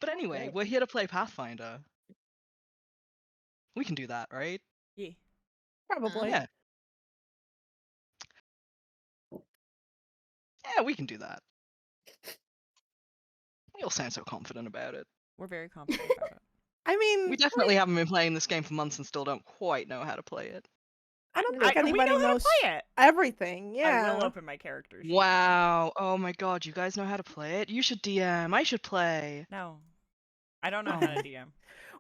But anyway, Right. we're here to play Pathfinder. We can do that, right? Yeah. Probably. Yeah. Yeah, we can do that. You all sound so confident about it. We're very confident about it. I mean, We definitely haven't been playing this game for months and still don't quite know how to play it. I don't think we anybody know how to knows play it. everything. I Yeah. will open my character sheet. Wow. Oh my god, you guys know how to play it? You should DM. I should play. No. I don't know how to DM.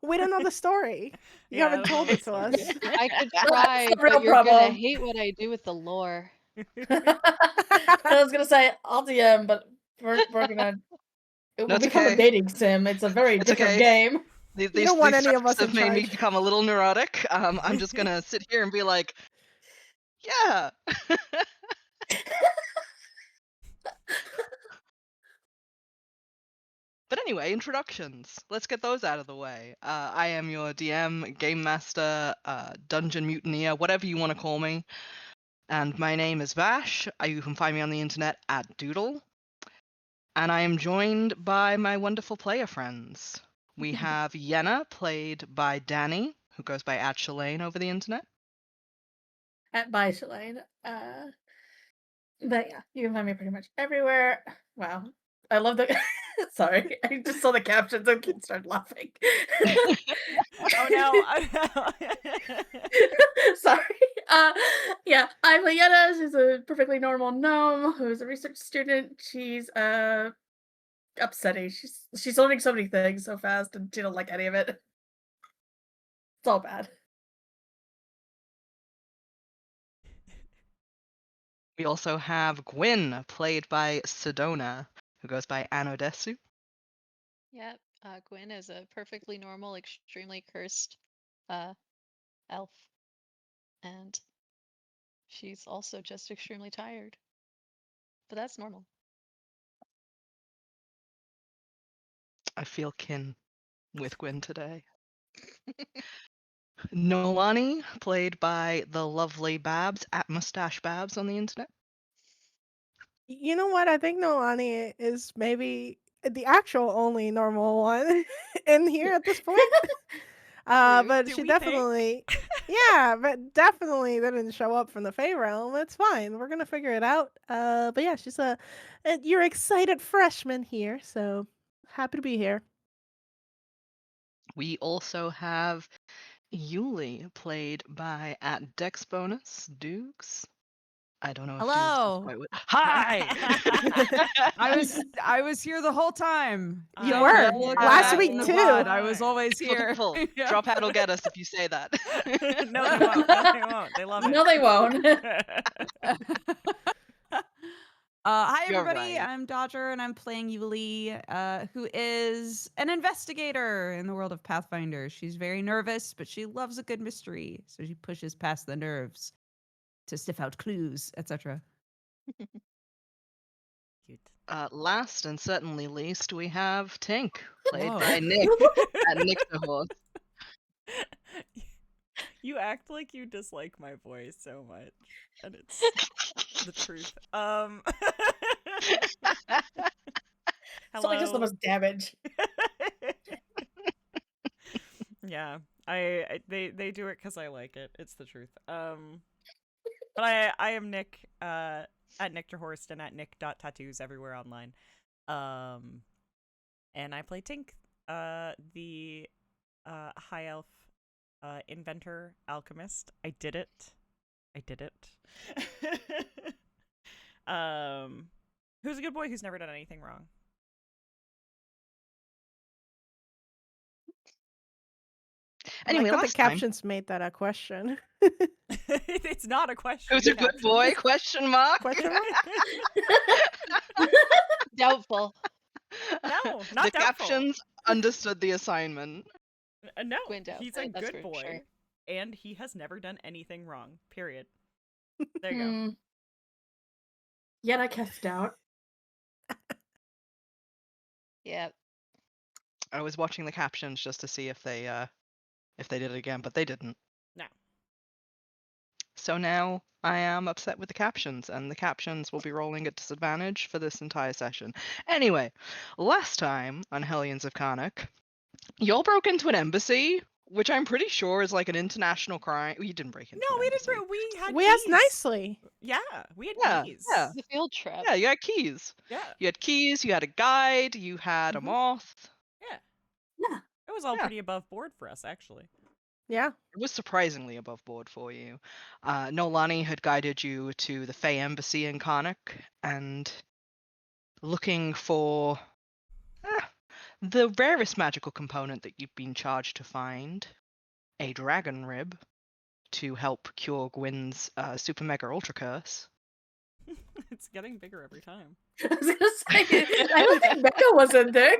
We don't know the story. You haven't told it to us. I could try, the real but you're gonna problem. hate what I do with the lore. I was gonna say I'll DM, but we're gonna. It will That's become okay. a dating sim. It's a very It's different okay. game. These don't want any of facts us in have made me charge. become a little neurotic. I'm just gonna sit here and be like, yeah. But anyway, introductions. Let's get those out of the way. I am your DM, Game Master, Dungeon Mutineer, whatever you want to call me. And my name is Vash. You can find me on the internet at Doodle. And I am joined by my wonderful player friends. We have Yenna, played by Dani, who goes by @Shalane over the internet. At Bye Shalane. But yeah, you can find me pretty much everywhere. Wow. I love the sorry. I just saw the captions and started laughing. Oh no. Sorry. Yeah, I play Yenna. She's a perfectly normal gnome who's a research student. She's upsetting. She's learning so many things so fast and she don't like any of it. It's all bad. We also have Gwynn, played by Sedona, who goes by Anodesu. Yep. Gwyn is a perfectly normal, extremely cursed elf. And she's also just extremely tired. But that's normal. I feel kin with Gwyn today. Noelani, played by the lovely Babs @Mustache Babs on the internet. You know what? I think Noelani is maybe the actual only normal one in here at this point. But Do she we definitely, yeah, but definitely didn't show up from the Fey realm. It's fine. We're gonna figure it out. But yeah, she's you're excited freshman here, so happy to be here. We also have Yulie, played by @DexBonus Dukes. I don't know if Dukes is Hello. quite with. Hi. I was here the whole time. You I were know. last Back week in the too. pod, I was always here. Careful. Yeah. Drop hat will get us if you say that. No, they won't. No, they won't. They love it. No, they won't. Hi You're everybody, right. I'm Dodger and I'm playing Yulie, who is an investigator in the world of Pathfinder. She's very nervous, but she loves a good mystery, so she pushes past the nerves to sniff out clues, etc. Cute. Last and certainly least, we have Tink, played Whoa. by Nick @Nick the Horse. You act like you dislike my voice so much, and it's the truth. It's only just the Hello. most damage. Yeah, they do it because I like it. It's the truth. But I am Nick @NictorHorst and @Nick.tattoos everywhere online. And I play Tink, the high elf inventor alchemist. I did it. Who's a good boy who's never done anything wrong. Anyway, I like that the last time, captions made that a question. It's not a question. who's a good boy? Question mark. Question mark? Doubtful. No, not the doubtful. captions understood the assignment. No, Gwyn doubts he's it, a that's good for boy, sure. and he has never done anything wrong. Period. There you go. Yet I cast doubt. Yep. I was watching the captions just to see if they did it again, but they didn't. No. So now I am upset with the captions, and the captions will be rolling at disadvantage for this entire session. Anyway, last time on Hellions of Carnocht, y'all broke into an embassy, which I'm pretty sure is like an international crime. You didn't break into No, an we embassy. didn't. We had We keys. asked nicely. Yeah, we had Yeah, keys. yeah. The field trip. Yeah, you had keys. Yeah, You had keys, you had a guide, you had a Mhm. moth. yeah. Yeah. It was all Yeah. pretty above board for us, actually. Yeah. It was surprisingly above board for you. Noelani had guided you to the Fey Embassy in Carnocht and looking for the rarest magical component that you've been charged to find, a dragon rib, to help cure Gwynn's super mega ultra curse. It's getting bigger every time. I was gonna say, I don't think Becca was in there.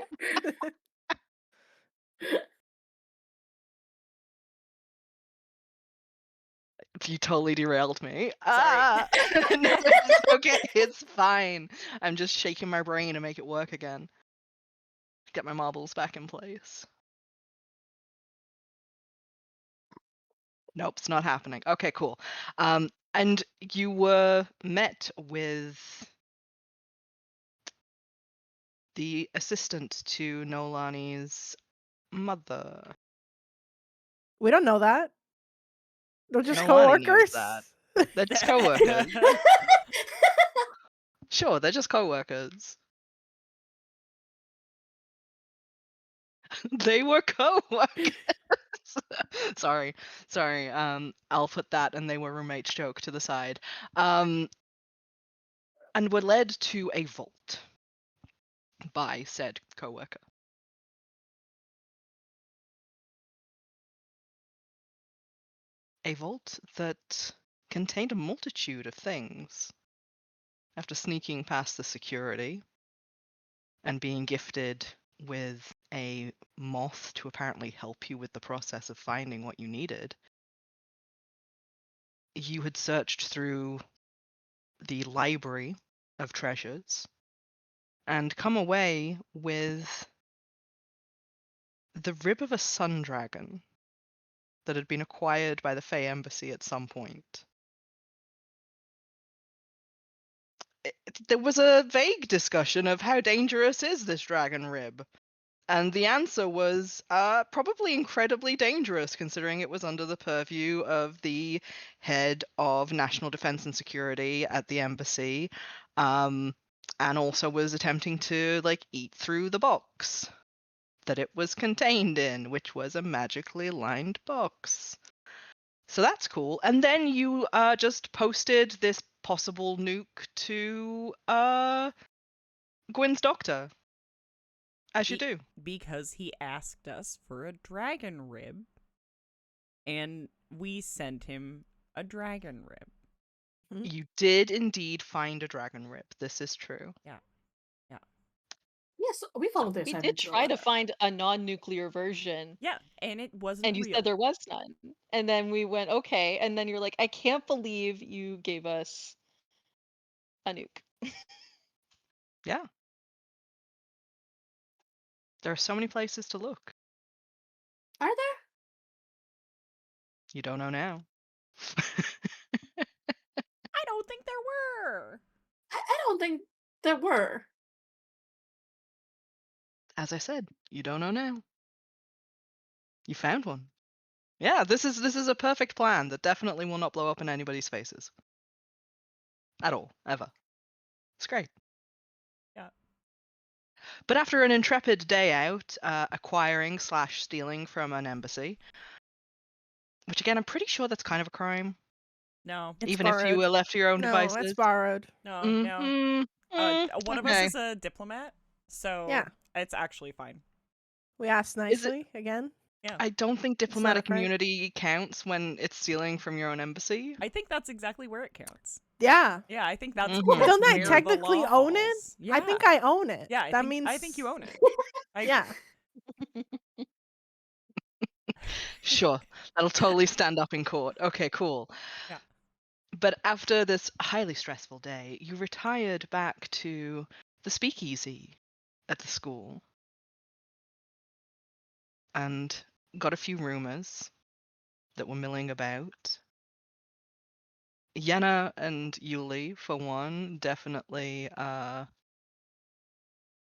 You totally derailed me. Sorry. No, it's okay. It's fine. I'm just shaking my brain to make it work again. Get my marbles back in place. Nope, it's not happening. Okay, cool. And you were met with the assistant to Noelani's mother. We don't know that. They're just Noelani knows coworkers. that. They're just coworkers. Sure, they're just coworkers. They were coworkers. sorry. I'll put that and they were roommates joke to the side. And were led to a vault by said coworker. A vault that contained a multitude of things. After sneaking past the security and being gifted with a moth to apparently help you with the process of finding what you needed, you had searched through the library of treasures and come away with the rib of a sun dragon that had been acquired by the Fey Embassy at some point. There was a vague discussion of how dangerous is this dragon rib, and the answer was probably incredibly dangerous, considering it was under the purview of the head of national defense and security at the embassy, and also was attempting to eat through the box that it was contained in, which was a magically lined box. So that's cool. And then you just posted this possible nuke to Gwynn's doctor, as you do. Because he asked us for a dragon rib, and we sent him a dragon rib. You did indeed find a dragon rib. This is true. Yes, we followed the We assignment. did try to find a non-nuclear version, Yeah, and it wasn't and you real. said there was none. And then we went, okay. And then you're like, I can't believe you gave us a nuke. Yeah. There are so many places to look. Are there? You don't know now. I don't think there were. I don't think there were. As I said, you don't know now. You found one. Yeah, this is a perfect plan that definitely will not blow up in anybody's faces. At all, ever. It's great. Yeah. But after an intrepid day out, acquiring/stealing from an embassy, which again, I'm pretty sure that's kind of a crime, No, It's even if you borrowed. were left to your own No, devices. that's borrowed. no. Mhm. One of us Okay. is a diplomat, so Yeah. it's actually fine. We asked Is it- nicely again. I don't think not diplomatic a crime. immunity counts when it's stealing from your own embassy. I think that's exactly where it counts. Yeah. Yeah, I think that's. Mhm. that's Don't I where the technically law own it? falls. Yeah. I think I own it. Yeah, that means I think you own it. Yeah. Sure, that'll totally stand up in court. Okay, cool. Yeah. But after this highly stressful day, you retired back to the speakeasy at the school and got a few rumors that were milling about. Yenna and Yulie, for one, definitely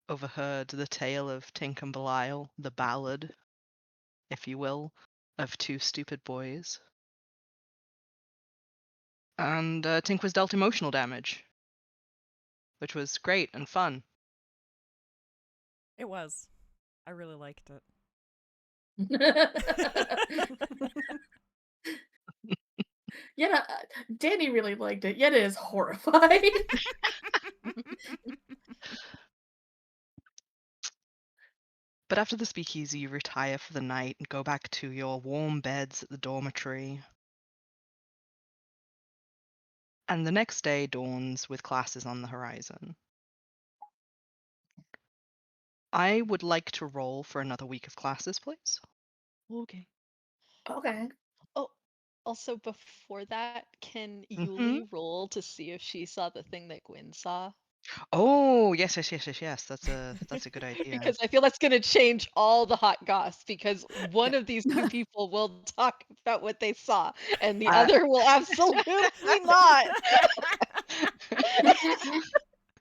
overheard the tale of Tink and Belial, the ballad, if you will, of two stupid boys. And Tink was dealt emotional damage, which was great and fun. It was. I really liked it. Yenna, Dani really liked it. Yenna is horrified. But after the speakeasy, you retire for the night and go back to your warm beds at the dormitory. And the next day dawns with classes on the horizon. I would like to roll for another week of classes, please. Okay. Okay. Oh, also before that, can Mhm. Yulie roll to see if she saw the thing that Gwynn saw? Oh, yes. That's a good idea. Because I feel that's gonna change all the hot goss because one of these two people will talk about what they saw and the other will absolutely not.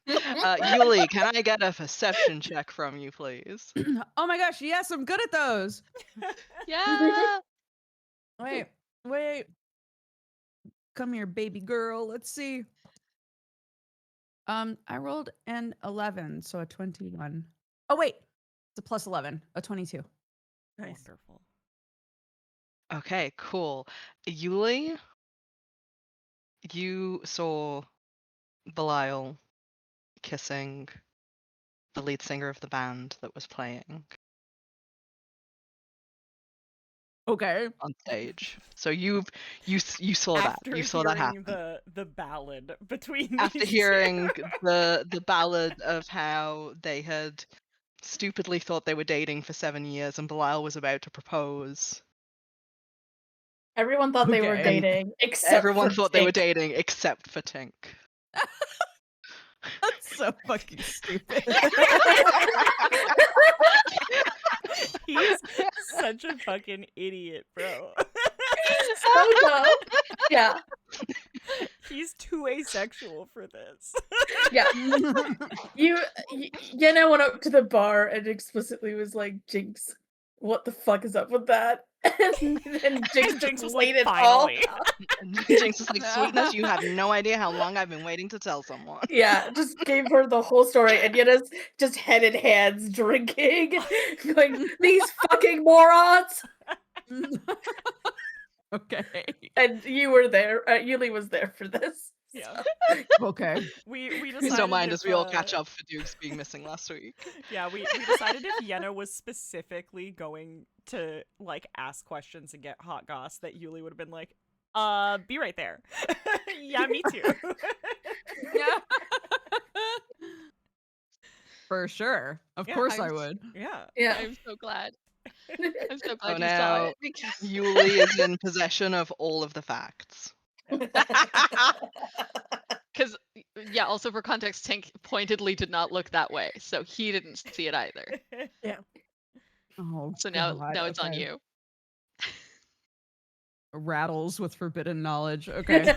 Yulie, can I get a perception check from you, please? Oh my gosh, yes, I'm good at those. Yeah. Wait. Come here, baby girl. Let's see. I rolled an 11, so a 21. Oh wait, it's a plus 11, a 22. Nice. Wonderful. Okay, cool. Yulie, you saw Belial kissing the lead singer of the band that was playing Okay. on stage. So you saw that. After You saw that hearing happen. the ballad between After these hearing two. the ballad of how they had stupidly thought they were dating for 7 years and Belial was about to propose. Everyone thought they were Okay. dating, except Everyone for thought they were Tink. dating except for Tink. That's so fucking stupid. He's such a fucking idiot, bro. So dumb. Yeah. He's too asexual for this. Yeah. Yenna went up to the bar and explicitly was like, Jinx, what the fuck is up with that? And Jinx Jinx just was laid like, it all "Finally." out. Jinx was like, sweetness, you have no idea how long I've been waiting to tell someone. Yeah, just gave her the whole story, and Yenna's just head in hands drinking, going, these fucking morons! Okay. And you were there. Yulie was there for this. Yeah. Okay. We decided Please don't mind if, as we all catch up for Dukes being missing last week. Yeah, we decided if Yenna was specifically going to like ask questions and get hot goss, that Yulie would have been like, be right there. Yeah, me too. Yeah. For sure. Of Yeah, course I would. Yeah. Yeah. I'm so glad. I'm so So glad you saw now it because Yulie is in possession of all of the facts. because yeah, also for context, Tink pointedly did not look that way, so he didn't see it either. Oh, So now God, it's on okay. you. Rattles with forbidden knowledge. Okay.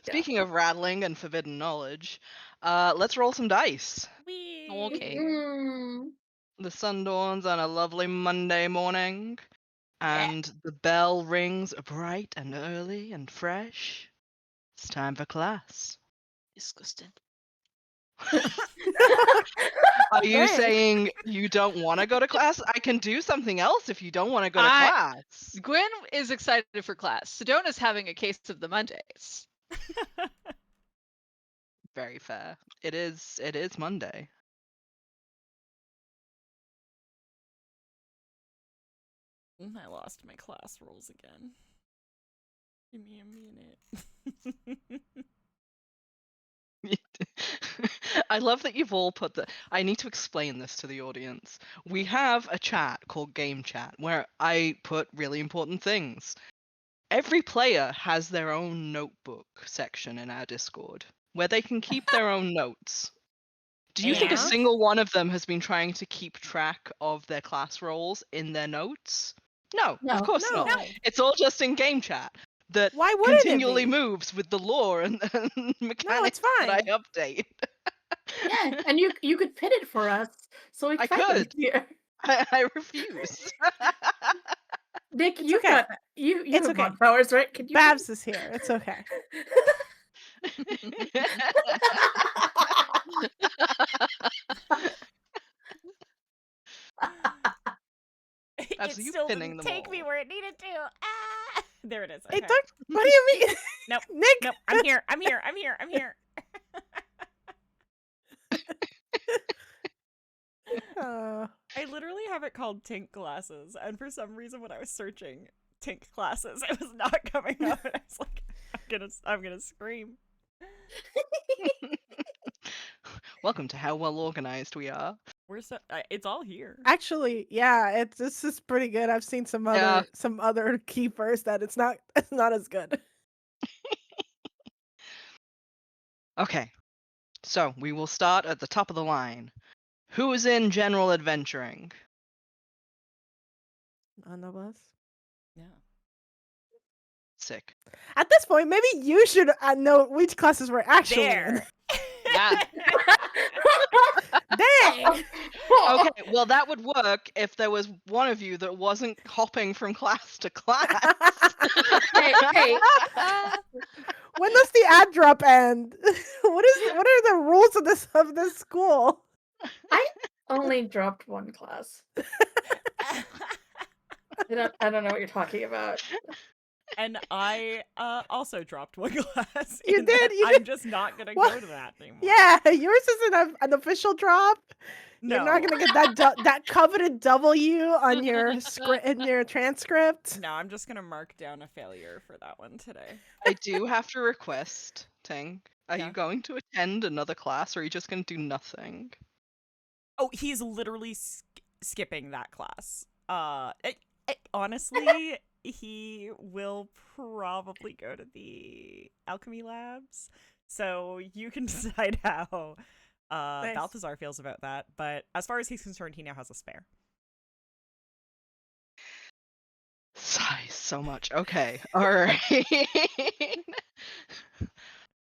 Speaking of rattling and forbidden knowledge, let's roll some dice. Okay. Mm. The sun dawns on a lovely Monday morning, and the bell rings bright and early and fresh. It's time for class. Disgusting. Are you Hey. saying you don't want to go to class? I can do something else if you don't want to go to class. Gwynn is excited for class. Sedona's having a case of the Mondays. Very fair. It is Monday. I lost my class rolls again. Give me a minute. I love that you've all put I need to explain this to the audience. We have a chat called Game Chat where I put really important things. Every player has their own notebook section in our Discord where they can keep their own notes. Do you think a And? single one of them has been trying to keep track of their class roles in their notes? No, No, of course no. not. It's all just in game chat that Why wouldn't it continually be? moves with the lore and mechanics that I fine. update. Yeah, and you could pin it for us, so we I find it could. here. I refuse. Nick, It's you've okay. got you It's have okay. mod powers, right? Can you? Babs is here. It's okay. That's It you still pinning didn't them take me all. where it needed to. Ah! There it is. Okay. It took. What do you mean? Nope. Nick. Nope. I'm here. I'm here. I'm here. I'm here. I literally have it called Tink glasses, and for some reason, when I was searching Tink glasses, it was not coming up, and I was like, I'm gonna scream. Welcome to how well organized we are. It's all here. Actually, yeah, this is pretty good. I've seen some other keepers that it's not as good. Okay, so we will start at the top of the line. Who is in general adventuring? None of us. Yeah. Sick. At this point, maybe you should know which classes we're actually in. There. Yeah. Dang. Okay, well that would work if there was one of you that wasn't hopping from class to class. Hey, When does the ad drop end? What are the rules of this school? I only dropped one class. I don't know what you're talking about. And I also dropped one class. You in did, that you I'm did. just not gonna What? go to that anymore. Yeah, yours isn't an official drop. No. You're not gonna get that coveted W on your in your transcript. No, I'm just gonna mark down a failure for that one today. I do have to request, Tink. Are Yeah. you going to attend another class, or are you just going to do nothing? Oh, he's literally skipping that class. Honestly, he will probably go to the alchemy labs. So you can decide how Nice. Balthazar feels about that. But as far as he's concerned, he now has a spare. Sigh so much. Okay, alright.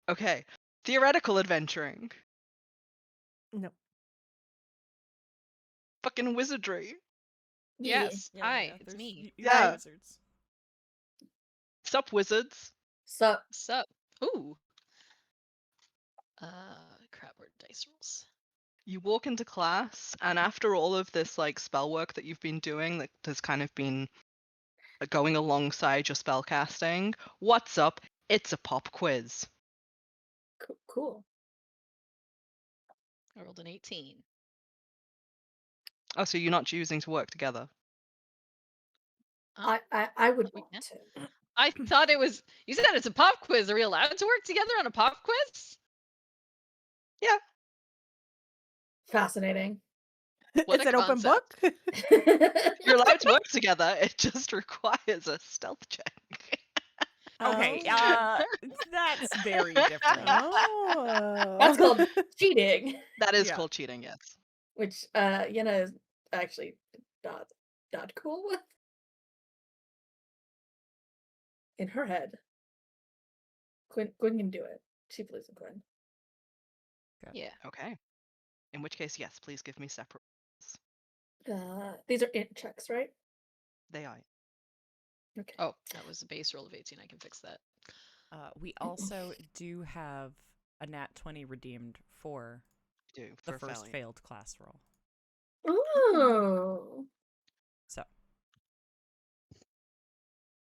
Okay, theoretical adventuring. No. Fucking wizardry. Yes. Hi, it's there's me. Yeah. Wizards. Sup, wizards? So Sup? Ooh. Crap, where dice rolls? You walk into class, and after all of this like spell work that you've been doing, that has kind of been going alongside your spell casting, what's up? It's a pop quiz. cool. I rolled an 18. Oh, so you're not choosing to work together? I would Yeah. want to. I thought it was. You said it's a pop quiz. Are we allowed to work together on a pop quiz? Fascinating. What It's a an open concept. book. You're allowed to work together, it just requires a stealth check. Okay, Oh. that's very different. Oh. That's called cheating, That is Yeah. called cheating, yes. which Yenna is actually not cool with. In her head, Gwynn can do it. She believes in Gwynn. Yeah. Okay. In which case, yes, please give me separate. These are int checks, right? They are. Okay. Oh, that was a base roll of 18. I can fix that. We also do have a nat 20 redeemed for Do the for first failure. failed class roll. Ooh. So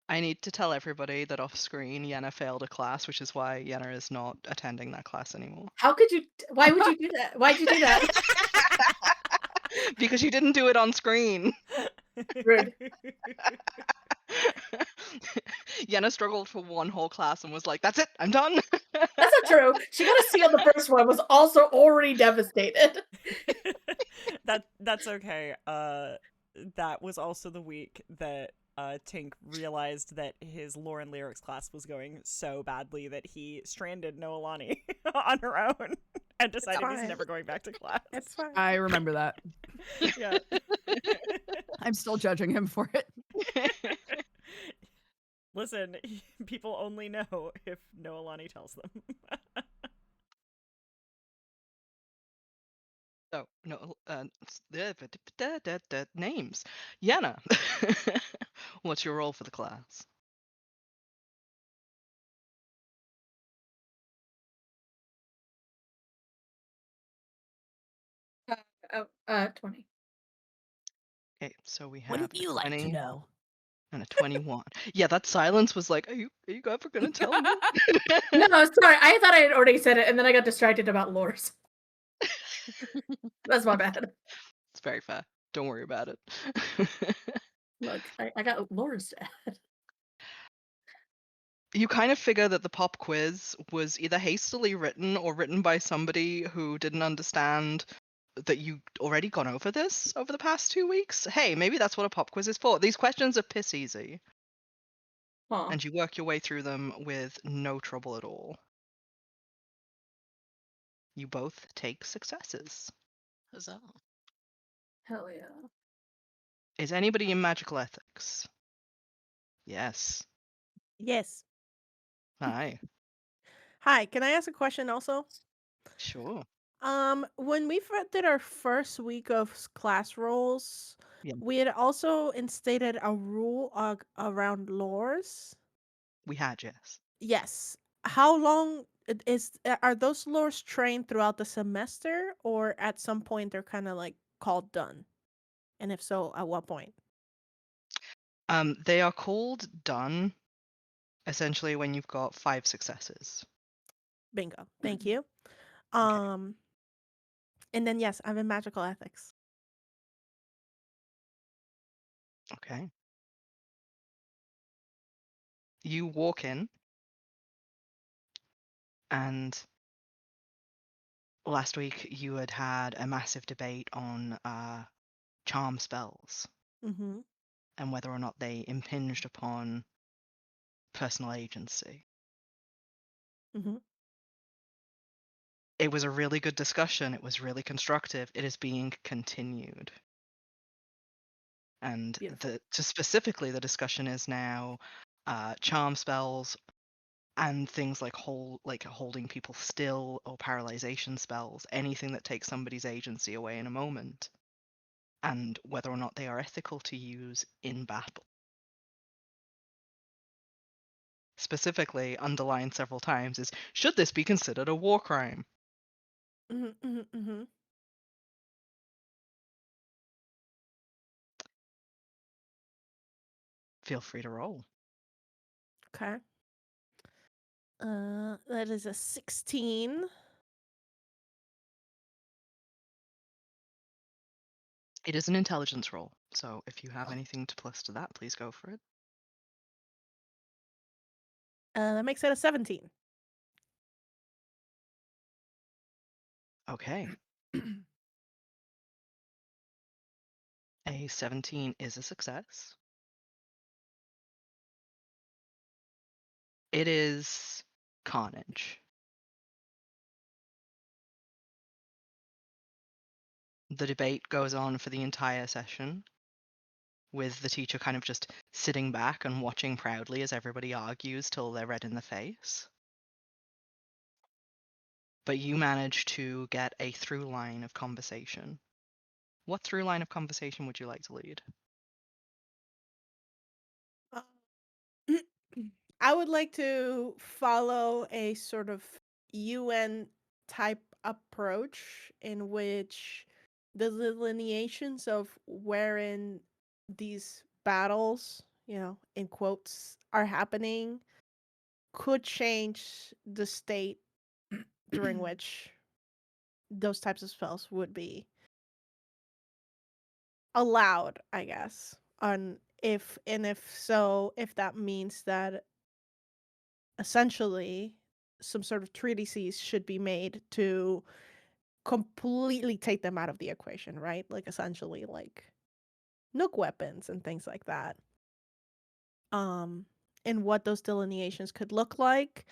I need to tell everybody that off screen, Yenna failed a class, which is why Yenna is not attending that class anymore. How could you? Why would you do that? Why'd you do that? Because you didn't do it on screen. Rude. Yenna struggled for one whole class and was like, "That's it, I'm done." That's not true. She got a C on the first one. Was also already devastated. That's okay. That was also the week that Tink realized that his lore and lyrics class was going so badly that he stranded Noelani on her own and decided he's fine. never going back to class. It's fine. I remember that. Yeah. I'm still judging him for it. Listen, people only know if Noelani tells them. So, no, names. Yenna. What's your role for the class? Oh, 20. Okay, so we have Wouldn't a you like to 20 know? and a 21. Yeah, that silence was like, are you ever gonna tell me? No, sorry. I thought I had already said it, and then I got distracted about lores. That's my bad. It's very fair. Don't worry about it. Look, I got lores to add. You kind of figure that the pop quiz was either hastily written or written by somebody who didn't understand that you already gone over this over the past 2 weeks. Hey, maybe that's what a pop quiz is for. These questions are piss easy, Huh. and you work your way through them with no trouble at all. You both take successes. Huzzah. Hell yeah. Is anybody in magical ethics? Yes. Yes. Hi. Hi, can I ask a question also? Sure. When we did our first week of class roles, Yeah. we had also instated a rule around lores. We had, yes. Yes. How long are those lores trained throughout the semester, or at some point they're kind of like called done? And if so, at what point? They are called done essentially when you've got 5 successes. Bingo. Thank you. Okay. And then yes, I'm in magical ethics. Okay. You walk in, and last week you had a massive debate on charm spells Mm-hmm. and whether or not they impinged upon personal agency. Mm-hmm. It was a really good discussion. It was really constructive. It is being continued. And Beautiful. just specifically, the discussion is now charm spells and things like holding people still or paralyzation spells, anything that takes somebody's agency away in a moment, and whether or not they are ethical to use in battle. Specifically, underlined several times, is should this be considered a war crime? Mm-hmm. Mm-hmm. Mm-hmm. Feel free to roll. Okay. That is a 16. It is an intelligence roll, so if you have anything to plus to that, please go for it. That makes it a 17. Okay. A 17 is a success. It is carnage. The debate goes on for the entire session, with the teacher kind of just sitting back and watching proudly as everybody argues till they're red in the face. But you manage to get a through line of conversation. What through line of conversation would you like to lead? Uh, I would like to follow a sort of UN type approach in which the delineations of wherein these battles, in quotes, are happening could change the state during which those types of spells would be allowed, I guess. On if that means that essentially some sort of treatises should be made to completely take them out of the equation, right? Like essentially like nuke weapons and things like that. And what those delineations could look like,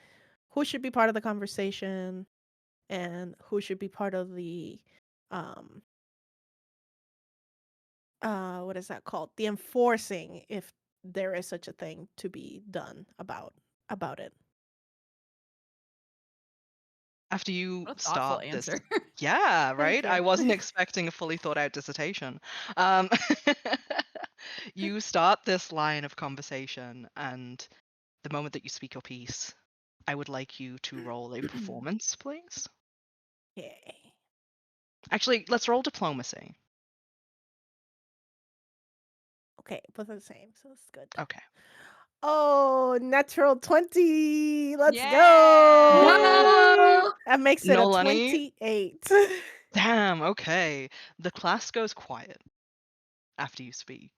who should be part of the conversation, and who should be part of the um what is that called? The enforcing, if there is such a thing to be done about it. After you What a thoughtful start this, answer. yeah, right. you. I wasn't expecting a fully thought out dissertation. Um, you start this line of conversation, and the moment that you speak your piece, I would like you to roll a performance, please. Yay. Actually, let's roll diplomacy. Okay, both are the same, so it's good. Okay. Oh, natural 20. Let's Yeah. go. Whoa! That makes it a Noelani? 28. Damn, okay. The class goes quiet after you speak.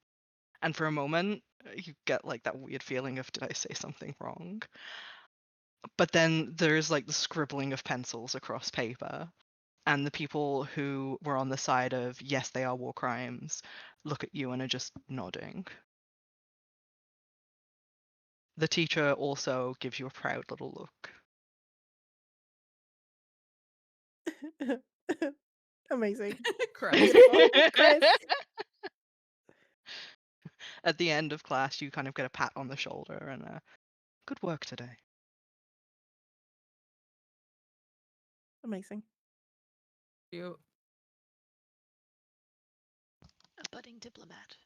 And for a moment, you get like that weird feeling of, did I say something wrong? But then there's like the scribbling of pencils across paper. And the people who were on the side of, yes, they are war crimes, look at you and are just nodding. The teacher also gives you a proud little look. Amazing. Christ. Beautiful. Chris. At the end of class, you kind of get a pat on the shoulder and a good work today. Amazing. You. A budding diplomat.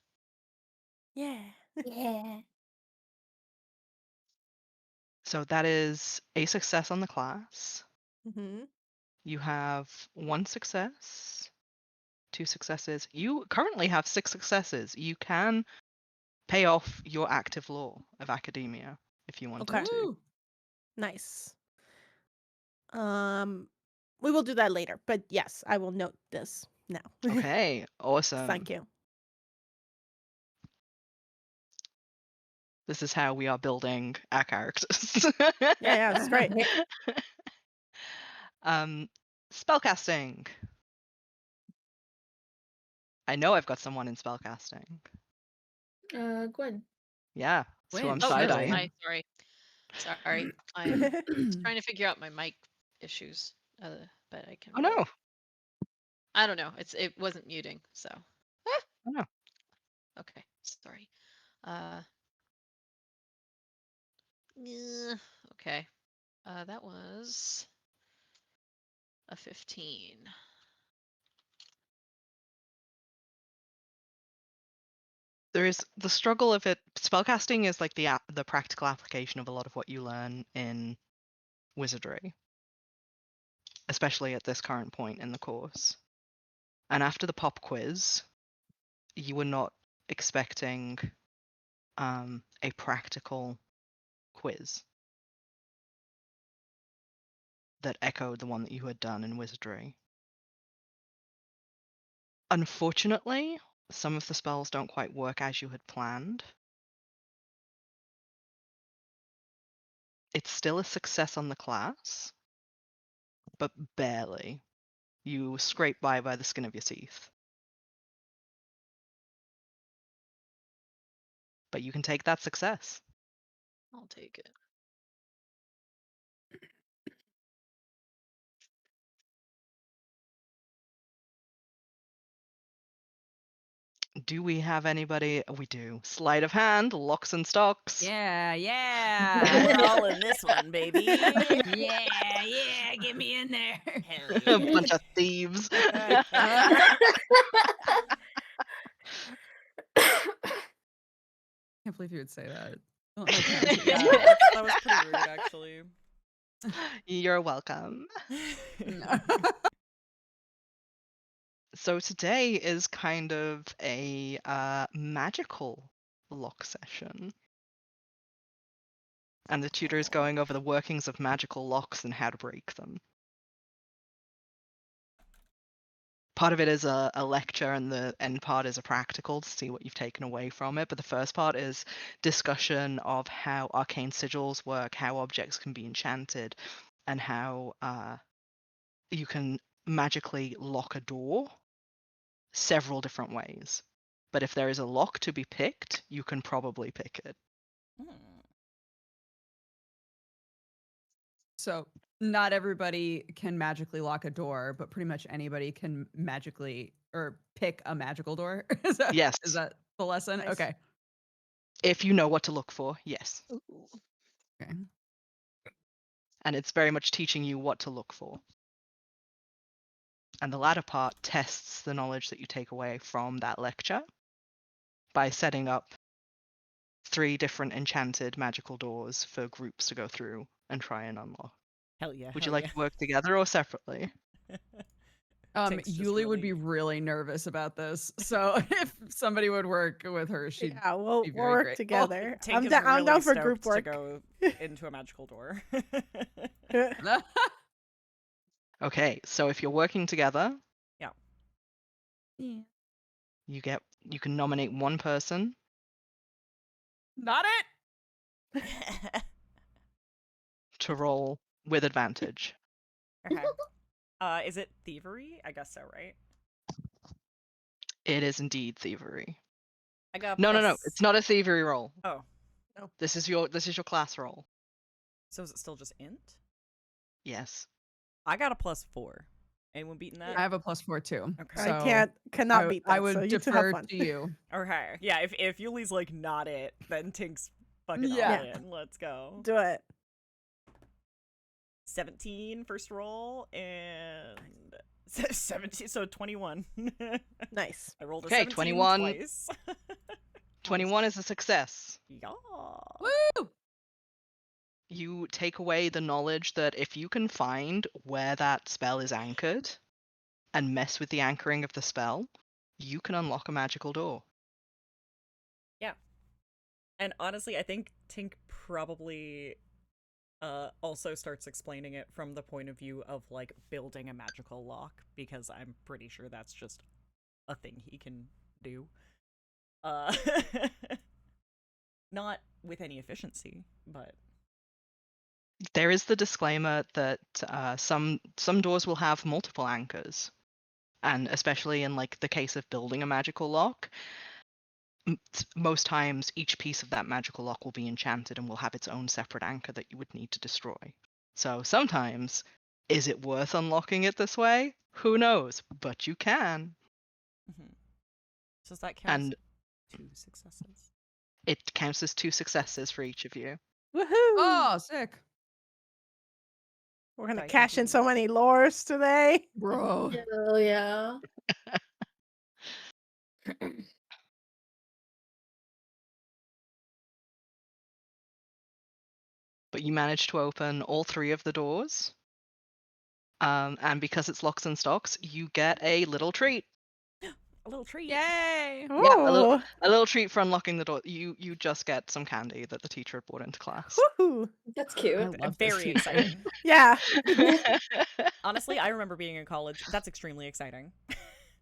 Yeah. Yeah. So that is a success on the class. Mm-hmm. You have 1 success, 2 successes. You currently have 6 successes. You can pay off your active law of academia if you wanted Okay. to. Woo. Nice. We will do that later, but yes, I will note this now. Okay, awesome. Thank you. This is how we are building our characters. Yeah, it's great. Spellcasting. I know I've got someone in spellcasting. Gwen. Yeah, that's who Gwyn, I'm Oh, side surely. eyeing. hi. Sorry. I'm trying to figure out my mic issues. But I can. Oh no. I don't know. It wasn't muting, so. Ah! Oh no. Okay. Sorry. Yeah, okay. That was a 15. There is the struggle of it. Spellcasting is like the practical application of a lot of what you learn in wizardry, especially at this current point in the course. And after the pop quiz, you were not expecting a practical quiz that echoed the one that you had done in wizardry. Unfortunately, some of the spells don't quite work as you had planned. It's still a success on the class, but barely. You scrape by the skin of your teeth. But you can take that success. I'll take it. Do we have anybody? We do. Sleight of hand, locks and stocks. Yeah, We're yeah. all in this one, baby. yeah, get me in there. Hell A yeah. bunch of thieves. Can't believe you would say that. I don't know Karen, but Yeah, yeah. that was pretty rude, actually. You're welcome. No. So today is kind of a magical lock session. And the tutor is going over the workings of magical locks and how to break them. Part of it is a lecture, and the end part is a practical to see what you've taken away from it. But the first part is discussion of how arcane sigils work, how objects can be enchanted, and how you can magically lock a door several different ways. But if there is a lock to be picked, you can probably pick it. So not everybody can magically lock a door, but pretty much anybody can magically or pick a magical door. Is Yes. that the lesson? Nice. Okay. If you know what to look for, yes. Okay. And it's very much teaching you what to look for. And the latter part tests the knowledge that you take away from that lecture by setting up 3 different enchanted magical doors for groups to go through and try and unlock. Hell yeah. Would you hell like yeah. to work together or separately? Tink's just Yulie would be really- really nervous about this. So if somebody would work with her, she'd Yeah, we'll be we'll very work great. together. Tink I'm is down. I'm really down for stoked group work. to go into a magical door. Okay, so if you're working together, Yeah. you can nominate one person. Not it. To roll with advantage. Okay. Is it thievery? I guess so, right? It is indeed thievery. I got No, plus- it's not a thievery roll. Oh, This is your class roll. so is it still just int? Yes. I got a +4. Anyone beating that? I have a +4 too. Okay. I cannot beat that. I would so you two have defer fun. to you. Okay. Yeah, if Yulie's like not it, then Tink's fucking Yeah. all in. Let's go. Do it. 17 first roll and 17, so 21. Nice. I rolled a Okay, 17 21. twice. 21 is a success. Yeah. Woo! You take away the knowledge that if you can find where that spell is anchored and mess with the anchoring of the spell, you can unlock a magical door. And honestly, I think Tink probably also starts explaining it from the point of view of like building a magical lock, because I'm pretty sure that's just a thing he can do. Not with any efficiency, but There is the disclaimer that some doors will have multiple anchors, and especially in like the case of building a magical lock, most times each piece of that magical lock will be enchanted and will have its own separate anchor that you would need to destroy. So sometimes, is it worth unlocking it this way? Who knows? But you can. mhm. So does that count And as 2 successes? it counts as 2 successes for each of you. Woohoo! Oh, sick. We're gonna I cash in continue. so many lores today. Bro. Hell yeah. But you manage to open all 3 of the doors. And because it's locks and stocks, you get a little treat. A little treat. Yay! Yeah, Ooh. a little treat for unlocking the door. You just get some candy that the teacher had brought into class. Woohoo. That's I cute. love this Very teacher. exciting. Yeah. Honestly, I remember being in college. That's extremely exciting.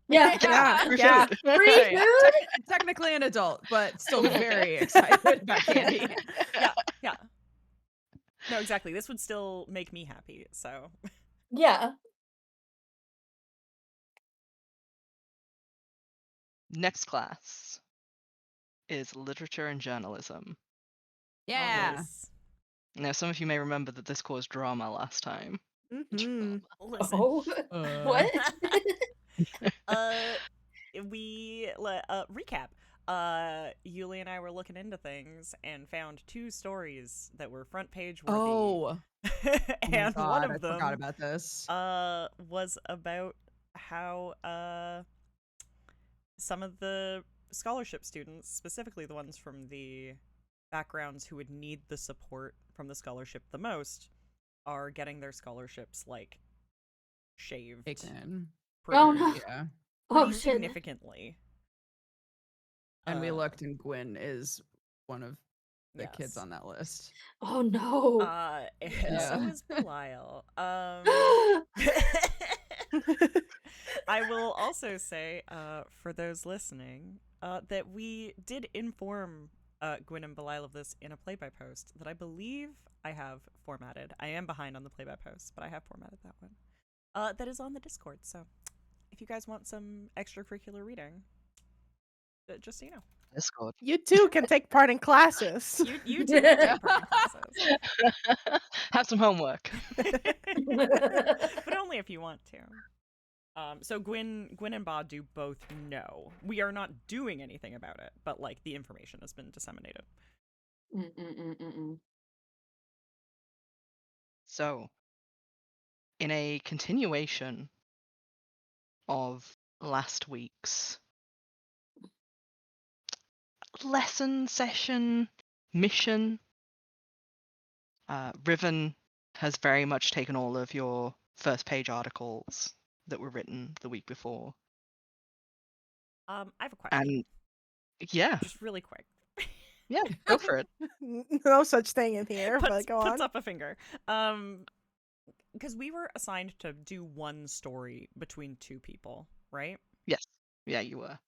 Yeah. Yeah. for Yeah. sure. Free Yeah. food? Technically an adult, but still very excited about candy. Yeah. No, exactly. This would still make me happy, so. Yeah. Next class is literature and journalism. Yeah. Nice. Now, some of you may remember that this caused drama last time. Mhm. Listen. Oh. What? Recap. Yulie and I were looking into things and found 2 stories that were front page worthy. Oh. And oh my one God, of I them forgot about this. was about how some of the scholarship students, specifically the ones from the backgrounds who would need the support from the scholarship the most, are getting their scholarships like shaved Taken. Oh, no. Yeah. Oh, pretty shit. significantly. And we Uh, looked, and Gwynn is one of the kids yes. on that list. Oh, no. And Yeah. so is Belial. I will also say, for those listening, that we did inform Gwynn and Belial of this in a play-by-post that I believe I have formatted. I am behind on the play-by-post, but I have formatted that one. That is on the Discord, so if you guys want some extracurricular reading, just so you know. Discord. You too can take part in classes. You too can take part in classes. Have some homework. But only if you want to. So Gwynn and Ba do both know. We are not doing anything about it, but like the information has been disseminated. So, in a continuation of last week's lesson session mission, Riven has very much taken all of your first page articles that were written the week before. I have a question. And yeah, Just really quick. yeah, go for it. No such thing in here, but Puts go on. up a finger. Because we were assigned to do one story between two people, right? Yes. Yeah, you were.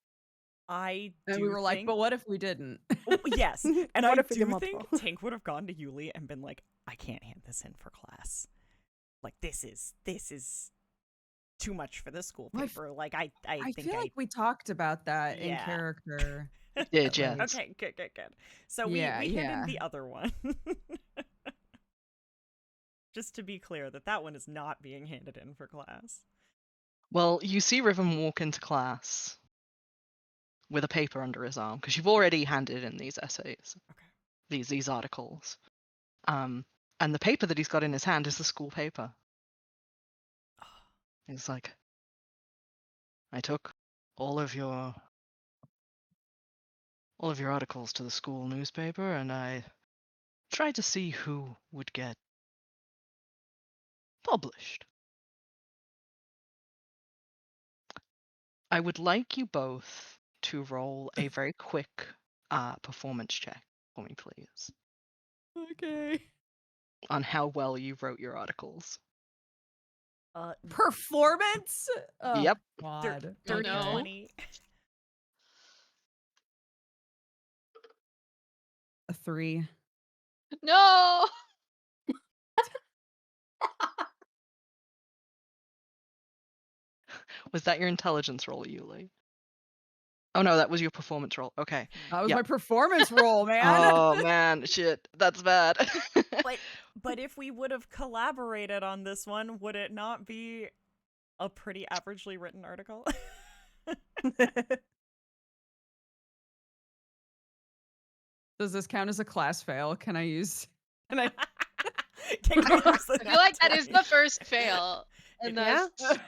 And we were like, but what if we didn't? Yes. And What I if we did do think multiple? Tink would have gone to Yulie and been like, I can't hand this in for class. Like, this is too much for this school Well, paper. Like, I I think feel like we talked about that in Yeah. character. Did yeah. Okay, good. So we handed the other one. Just to be clear that one is not being handed in for class. Well, you see Riven walk into class with a paper under his arm because you've already handed in these essays. Okay. These articles. And the paper that he's got in his hand is the school paper. He's like, I took all of your articles to the school newspaper and I tried to see who would get published. I would like you both to roll a very quick performance check for me, please, Okay. on how well you wrote your articles. Performance? Oh, Yep. God. Dirty no. 20. A 3. No. Was that your intelligence roll, Yulie? Oh no, that was your performance roll. Okay. That was Yep. my performance roll, man. Oh man, shit, that's bad. But if we would have collaborated on this one, would it not be a pretty averagely written article? Does this count as a class fail? Can I use? Can I I feel like that is the first fail. And Yeah. that's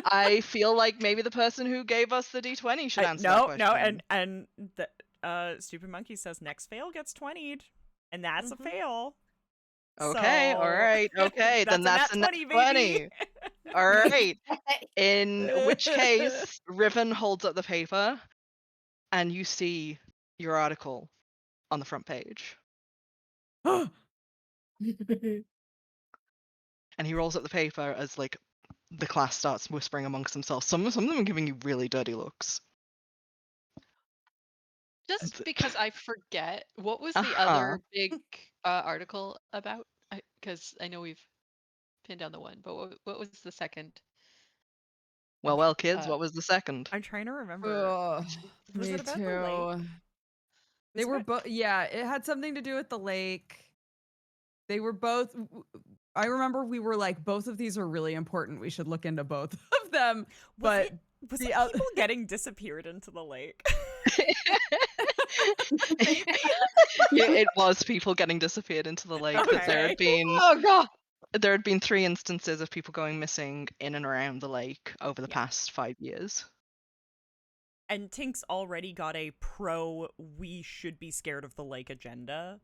I feel like maybe the person who gave us the D20 should answer that question. No, and the stupid monkey says next fail gets 20'd, and that's a fail. Okay, So- all right, okay, then that's a nat 20. baby. All right. In which case, Riven holds up the paper, and you see your article on the front page. And he rolls up the paper as like the class starts whispering amongst themselves. Some of them are giving you really dirty looks. just because I forget, what was the other big article about? Because I know we've pinned down the one, but what was the second? Well, kids, what was the second? I'm trying to remember. Ugh, Was me it about the lake? too. They were both. Yeah, it had something to do with the lake. They were both. I remember we were like, both of these are really important. We should look into both of them. Was the it people getting disappeared into the lake? It was people getting disappeared into the lake. That there had been Oh god. there had been 3 instances of people going missing in and around the lake over the past 5 years. And Tink's already got a we should be scared of the lake agenda.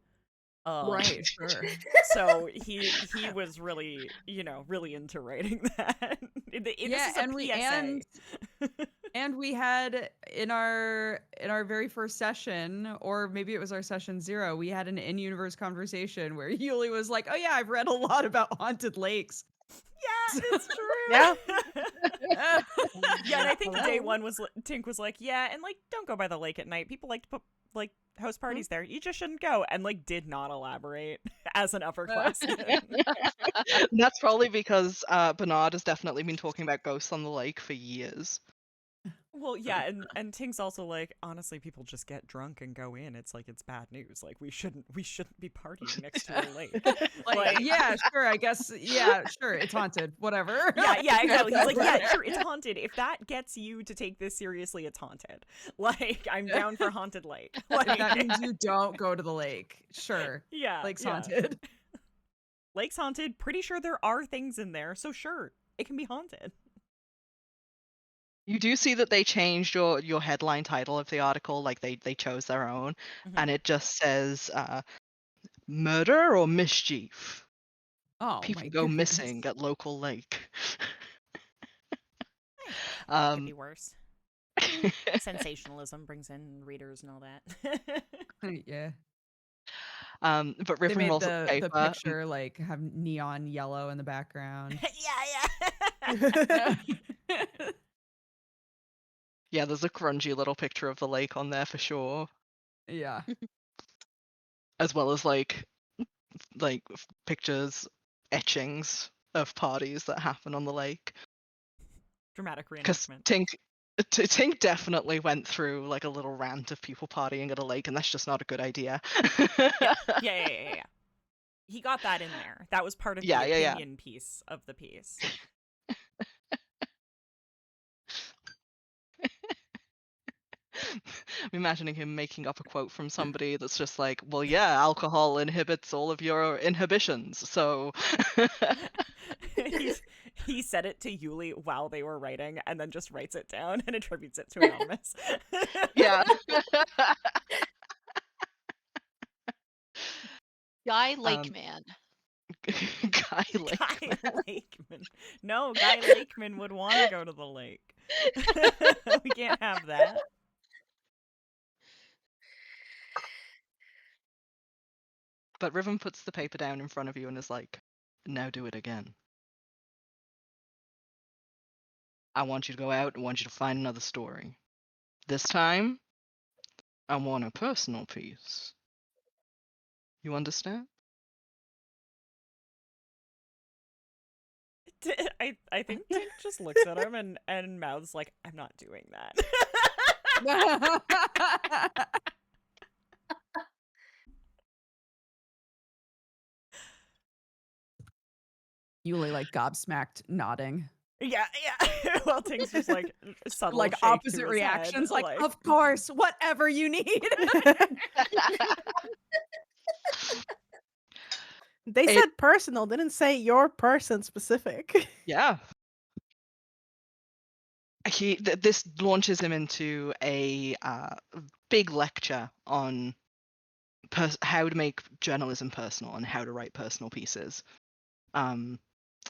Right, sure. So he was really, really into writing that. This is a PSA. And we had in our very first session, or maybe it was our session 0, we had an in-universe conversation where Yulie was like, "Oh yeah, I've read a lot about haunted lakes." Yeah, it's true. Yeah. Yeah, and I think day 1 was Tink was like, yeah, and like don't go by the lake at night. People like to put like host parties there. You just shouldn't go, and like did not elaborate as an upperclassman. That's probably because Bernard has definitely been talking about ghosts on the lake for years. Well, yeah, and Tink's also like, honestly, people just get drunk and go in. It's like it's bad news. Like we shouldn't be partying next to a lake. Like, yeah, sure, I guess, yeah, sure, it's haunted, whatever. Yeah, exactly. He's like, yeah, sure, it's haunted. If that gets you to take this seriously, it's haunted. Like, I'm down for haunted lake. Like, If that means you don't go to the lake, sure. yeah, Lake's yeah. haunted. Lake's haunted. Pretty sure there are things in there, so sure, it can be haunted. You do see that they changed your headline title of the article, like they chose their own, and it just says murder or mischief. Oh People my go goodness. missing at local lake. Could be worse. Sensationalism brings in readers and all that. Yeah. But They Riven made rolls up the the paper. picture like have neon yellow in the background. Yeah. Yeah, there's a grungy little picture of the lake on there for sure, Yeah. as well as like pictures, etchings of parties that happen on the lake. Dramatic Because reenactment. Tink definitely went through like a little rant of people partying at a lake, and that's just not a good idea. Yeah. He got that in there. That was part of the Yeah. opinion piece of the piece. I'm imagining him making up a quote from somebody that's just like, well, yeah, alcohol inhibits all of your inhibitions, so... He said it to Yulie while they were writing, and then just writes it down and attributes it to Anonymous. Yeah. Guy Lakeman. Guy Lakeman. Guy Lakeman. No, Guy Lakeman would want to go to the lake. We can't have that. But Riven puts the paper down in front of you and is like, now do it again. I want you to go out, I want you to find another story. This time, I want a personal piece. You understand? I think Tink just looks at him and mouths like, I'm not doing that. Yulie like gobsmacked nodding. Yeah. Well, Tink's just like subtle Like shake to opposite his reactions, head, like, of course, whatever you need. They said personal, didn't say your person specific. Yeah. This launches him into a big lecture on how to make journalism personal and how to write personal pieces.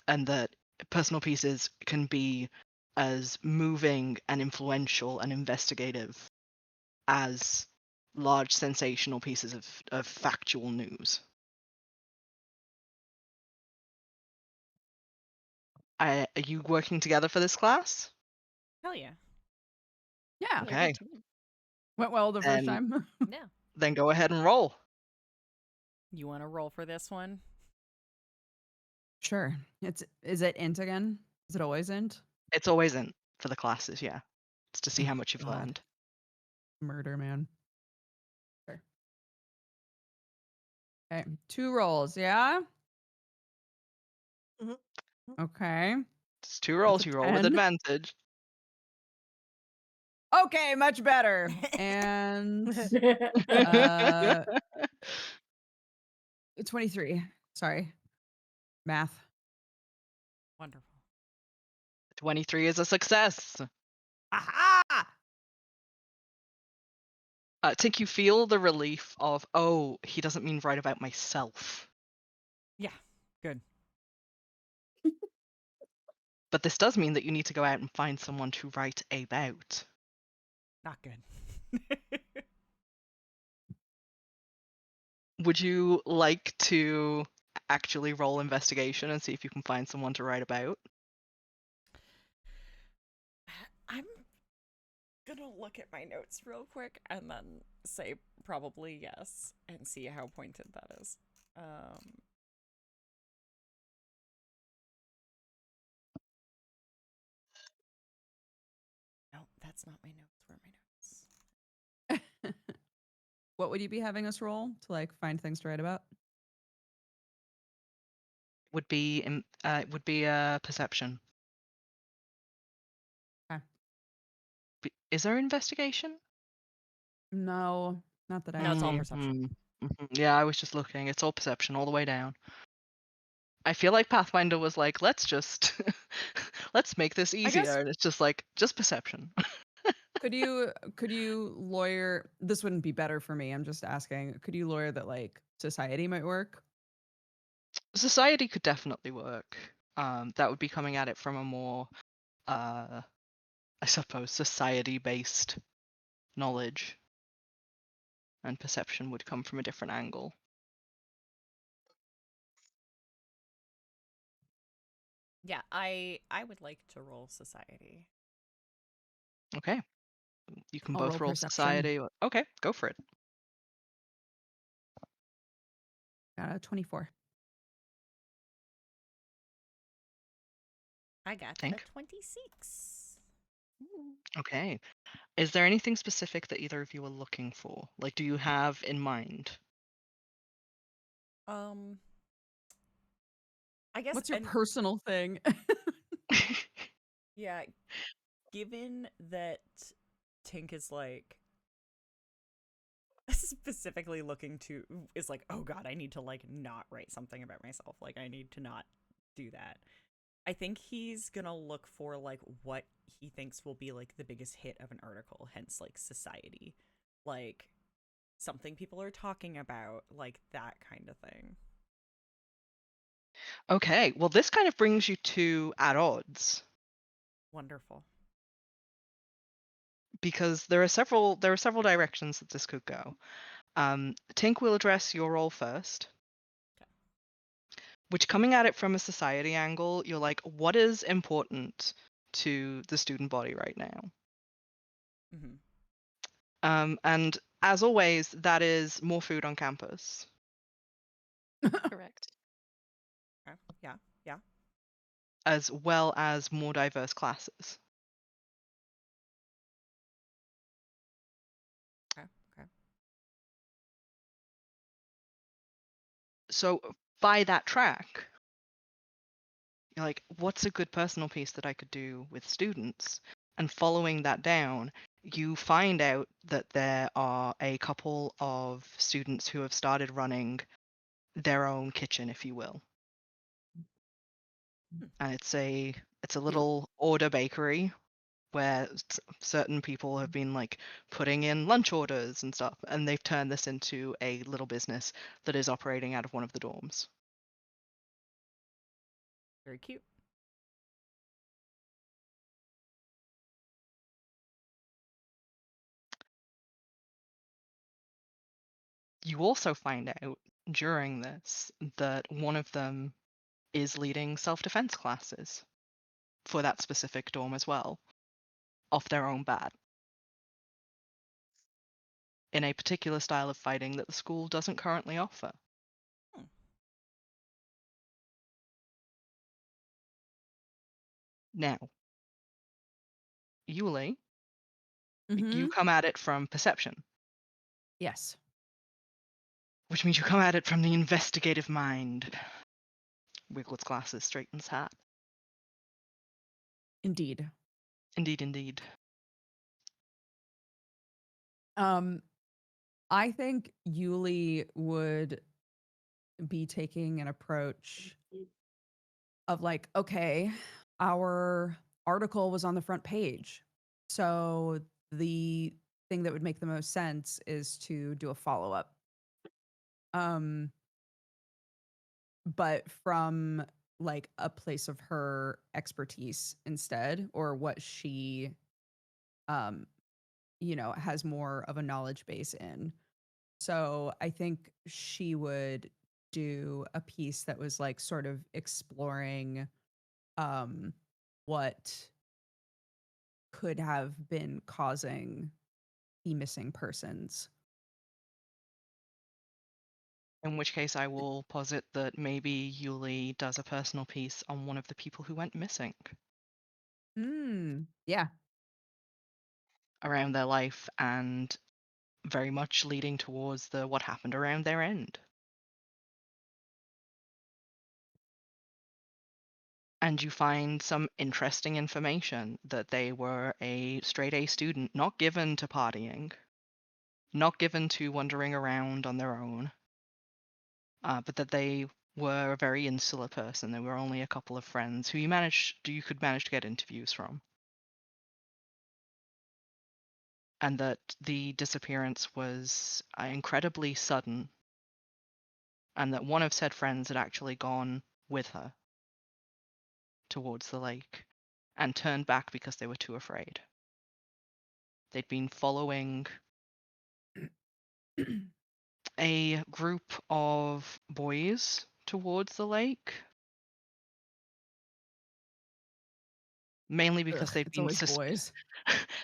And that personal pieces can be as moving and influential and investigative as large sensational pieces of factual news. Are you working together for this class? Hell yeah. Yeah. Okay. Went well the first And- time. Yeah. Then go ahead and roll. You want to roll for this one? Sure. Is it int again? Is it always int? It's always in for the classes, yeah. It's to see Oh, how much you've God. learned. Murder, man. Sure. Okay. 2 rolls, yeah? Mhm. Okay. It's 2 rolls, a you roll with 10. advantage. Okay, much better. And 23. Sorry. Math. Wonderful. 23 is a success. Aha! Tink, you feel the relief of, oh, he doesn't mean write about myself. Yeah. Good. But this does mean that you need to go out and find someone to write about. Not good. Would you like to actually roll investigation and see if you can find someone to write about? I'm gonna look at my notes real quick and then say probably yes and see how pointed that is. No, That's not my notes. Where are my notes? What would you be having us roll to like find things to write about? Would be perception. Okay. Is there investigation? No, not that I No, it's all see. perception. Yeah, I was just looking. It's all perception all the way down. I feel like Pathfinder was like, let's just let's make this guess- easier, and it's just like just perception. Could you lawyer? This wouldn't be better for me. I'm just asking. Could you lawyer that like society might work? Society could definitely work. That would be coming at it from a more, I suppose, society-based knowledge, and perception would come from a different angle. Yeah, I would like to roll society. Okay, you can I'll both roll roll perception. society. Okay, go for it. 24. I got Tink? a 26. Okay. Is there anything specific that either of you are looking for? Like, do you have in mind? I guess. What's your and- personal thing? Yeah, given that Tink is like specifically looking to is like, oh god, I need to like not write something about myself. Like I need to not do that. I think he's gonna look for like what he thinks will be like the biggest hit of an article, hence like society. Like something people are talking about, like that kind of thing. Okay, well, this kind of brings you to at odds, Wonderful. because there are several directions that this could go. Tink will address your role first. Okay. Which, coming at it from a society angle, you're like, what is important to the student body right now? And as always, that is more food on campus. Correct. Okay. Yeah. Yeah. As well as more diverse classes. Okay. Okay. So by that track, you're like, what's a good personal piece that I could do with students? And following that down, you find out that there are a couple of students who have started running their own kitchen, if you will. And it's a little order bakery where certain people have been like putting in lunch orders and stuff, and they've turned this into a little business that is operating out of one of the dorms. Very cute. You also find out during this that one of them is leading self-defense classes for that specific dorm as well, off their own bat, in a particular style of fighting that the school doesn't currently offer. Now, Yulie, you come at it from perception, Yes. which means you come at it from the investigative mind. Wiggles glasses, straightens hat. Indeed. Indeed, indeed. I think Yulie would be taking an approach of like, okay, our article was on the front page. So the thing that would make the most sense is to do a follow-up. But from like a place of her expertise instead, or what she has more of a knowledge base in. So I think she would do a piece that was like sort of exploring what could have been causing the missing persons. In which case, I will posit that maybe Yulie does a personal piece on one of the people who went missing. Yeah. around their life and very much leading towards what happened around their end. And you find some interesting information that they were a straight A student, not given to partying, not given to wandering around on their own, but that they were a very insular person. There were only a couple of friends who you could manage to get interviews from. And that the disappearance was incredibly sudden, and that one of said friends had actually gone with her towards the lake and turned back because they were too afraid. They'd been following a group of boys towards the lake, mainly because Ugh, it's always boys.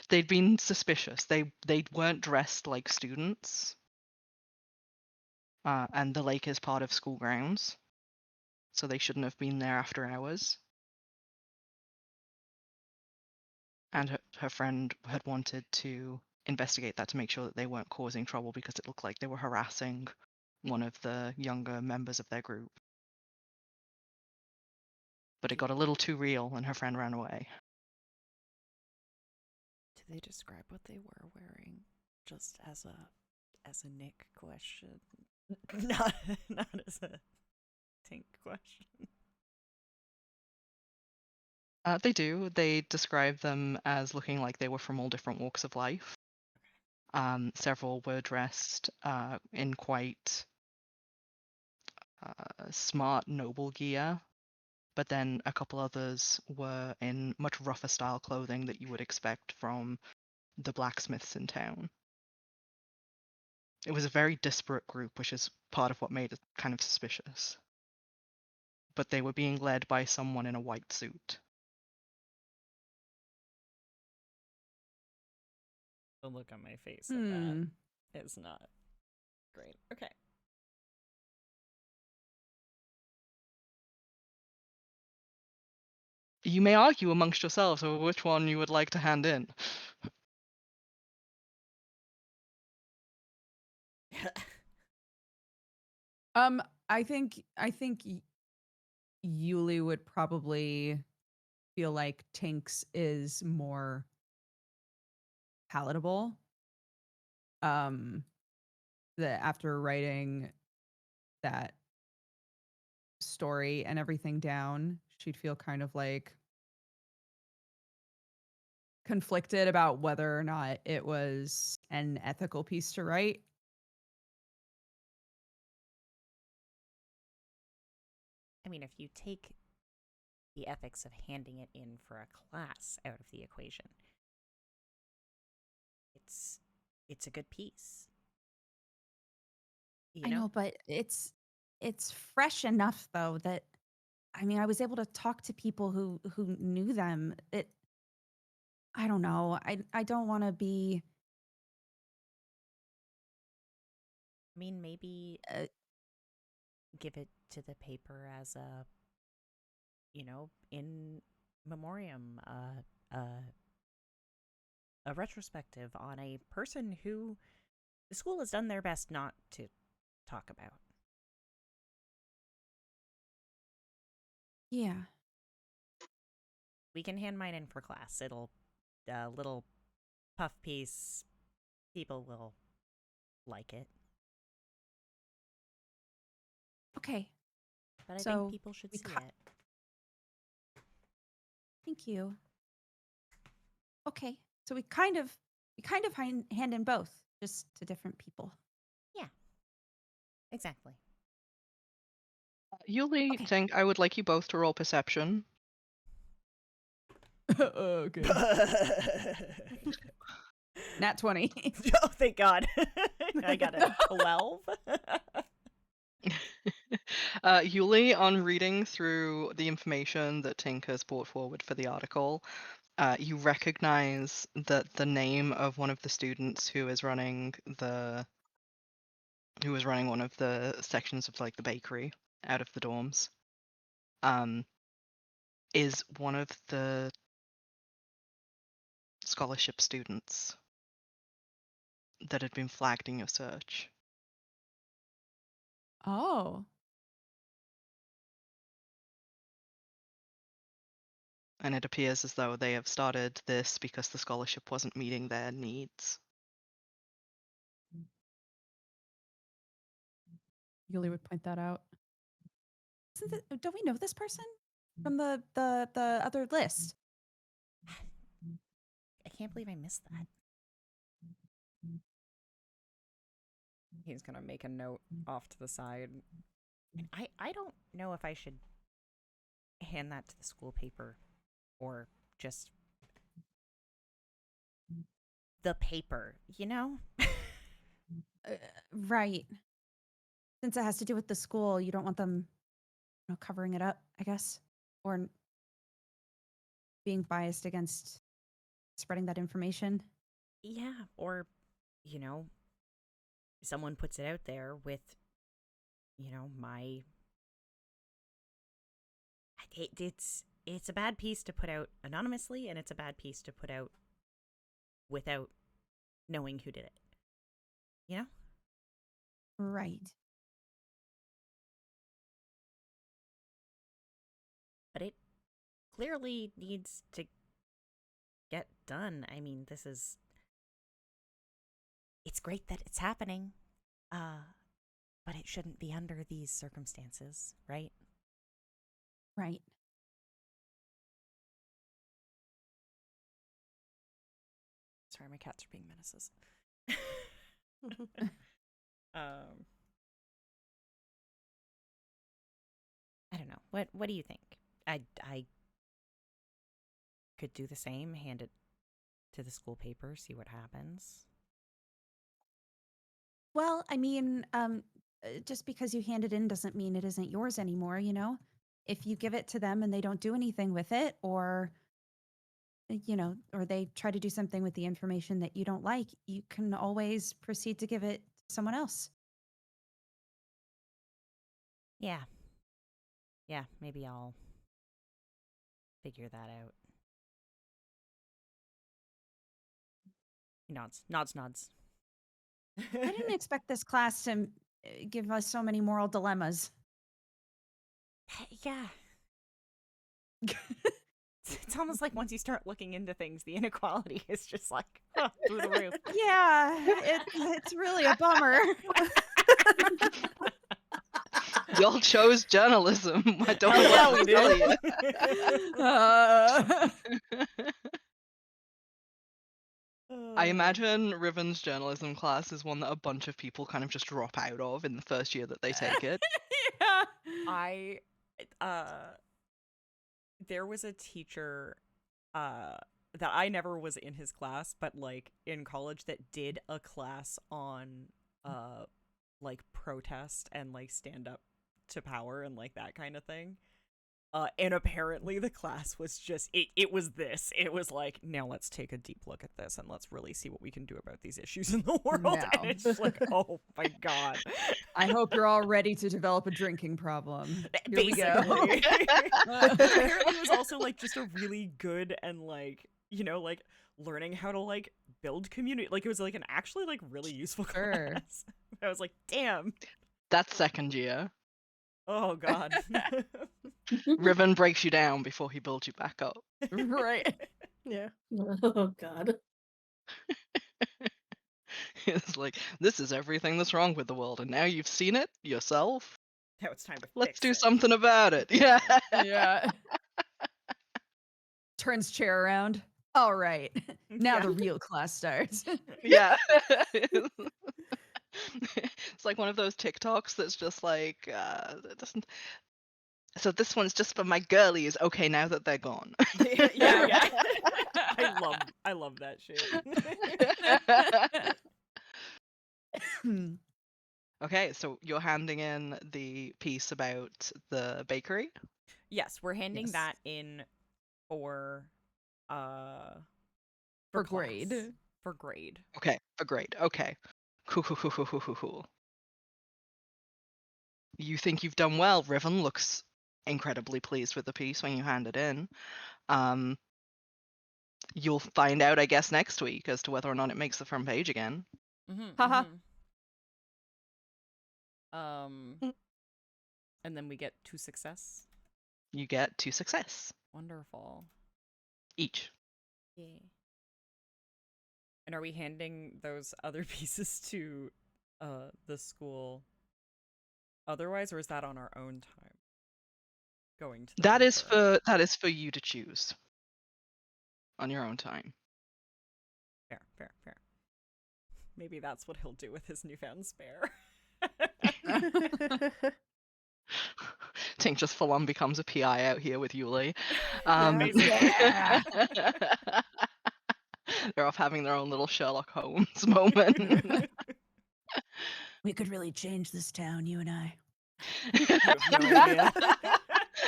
they'd been suspicious. They weren't dressed like students, and the lake is part of school grounds, so they shouldn't have been there after hours. And her friend had wanted to investigate that to make sure that they weren't causing trouble because it looked like they were harassing one of the younger members of their group. But it got a little too real and her friend ran away. Do they describe what they were wearing? Just as a Nick question, not as a Tink question. They do. They describe them as looking like they were from all different walks of life. Several were dressed in quite smart, noble gear, but then a couple others were in much rougher style clothing that you would expect from the blacksmiths in town. It was a very disparate group, which is part of what made it kind of suspicious. But they were being led by someone in a white suit. The look on my face at that is not great. Okay. You may argue amongst yourselves over which one you would like to hand in. I think Yulie would probably feel like Tink's is more palatable. That after writing that story and everything down, she'd feel kind of like conflicted about whether or not it was an ethical piece to write. I mean, if you take the ethics of handing it in for a class out of the equation, it's a good piece. I know, but it's fresh enough though that I mean, I was able to talk to people who knew them. I don't know. I don't want to be. I mean, maybe give it to the paper as a, in memoriam, a retrospective on a person who the school has done their best not to talk about. Yeah. We can hand mine in for class. It'll a little puff piece. People will like it. Okay. But I So, think people should see it. Thank you. Okay. So we kind of hand in both, just to different people. Yeah. Exactly. Yulie, Okay. Tink, I would like you both to roll perception. Okay. Nat 20. Oh, thank God. I got a 12. Yulie, on reading through the information that Tink has brought forward for the article, you recognize that the name of one of the students who was running one of the sections of like the bakery out of the dorms, is one of the scholarship students that had been flagged in your search. Oh. And it appears as though they have started this because the scholarship wasn't meeting their needs. Yulie would point that out. Don't we know this person from the other list? I can't believe I missed that. He's gonna make a note off to the side. I don't know if I should hand that to the school paper or just the paper, you know? Right. Since it has to do with the school, you don't want them, covering it up, I guess, or being biased against spreading that information. Yeah, or, someone puts it out there with, my... It's a bad piece to put out anonymously, and it's a bad piece to put out without knowing who did it. You know? Right. But it clearly needs to get done. I mean, it's great that it's happening, but it shouldn't be under these circumstances, right? Right. Sorry, my cats are being menaces. I don't know. What do you think? I could do the same, hand it to the school paper, see what happens. Well, I mean, just because you hand it in doesn't mean it isn't yours anymore, If you give it to them and they don't do anything with it, or, or they try to do something with the information that you don't like, you can always proceed to give it to someone else. Yeah. Yeah, maybe I'll figure that out. He nods. I didn't expect this class to give us so many moral dilemmas. Yeah. It's almost like once you start looking into things, the inequality is just like through the roof. Yeah, it's really a bummer. Y'all chose journalism. I don't know what to tell you. I imagine Riven's journalism class is one that a bunch of people kind of just drop out of in the first year that they take it. Yeah. There was a teacher that I never was in his class, but like in college, that did a class on like protest and like stand up to power and like that kind of thing. And apparently the class was just it was this. It was like, now let's take a deep look at this and let's really see what we can do about these issues in the world. No. And it's just like, oh my god. I hope you're all ready to develop a drinking problem. Here we go. Basically. Apparently it was also like just a really good and like, like learning how to like build community. Like it was like an actually like really useful class. I was like, damn. That's second year. Oh god. Riven breaks you down before he builds you back up. Right. Yeah. Oh god. It's like, this is everything that's wrong with the world, and now you've seen it yourself. Now it's time to Let's fix do it. something about it. Yeah. Yeah. Turns chair around. All right. Now the real class starts. Yeah. It's like one of those TikToks that's just like, it doesn't. So this one's just for my girlies. Okay, now that they're gone. yeah. I love that shit. Okay, so you're handing in the piece about the bakery? Yes, we're handing Yes. that in for For class. grade. For grade. Okay, for grade. Okay. Cool. You think you've done well. Riven looks incredibly pleased with the piece when you hand it in. You'll find out, I guess, next week as to whether or not it makes the front page again. Haha. And then we get 2 success. You get 2 success Wonderful. each. Yeah. And are we handing those other pieces to the school otherwise, or is that on our own time? Going to the That is for you to choose on your own time. Fair. Maybe that's what he'll do with his newfound spare. Tink just full on becomes a PI out here with Yulie. Yeah. They're off having their own little Sherlock Holmes moment. We could really change this town, you and I. You have no idea.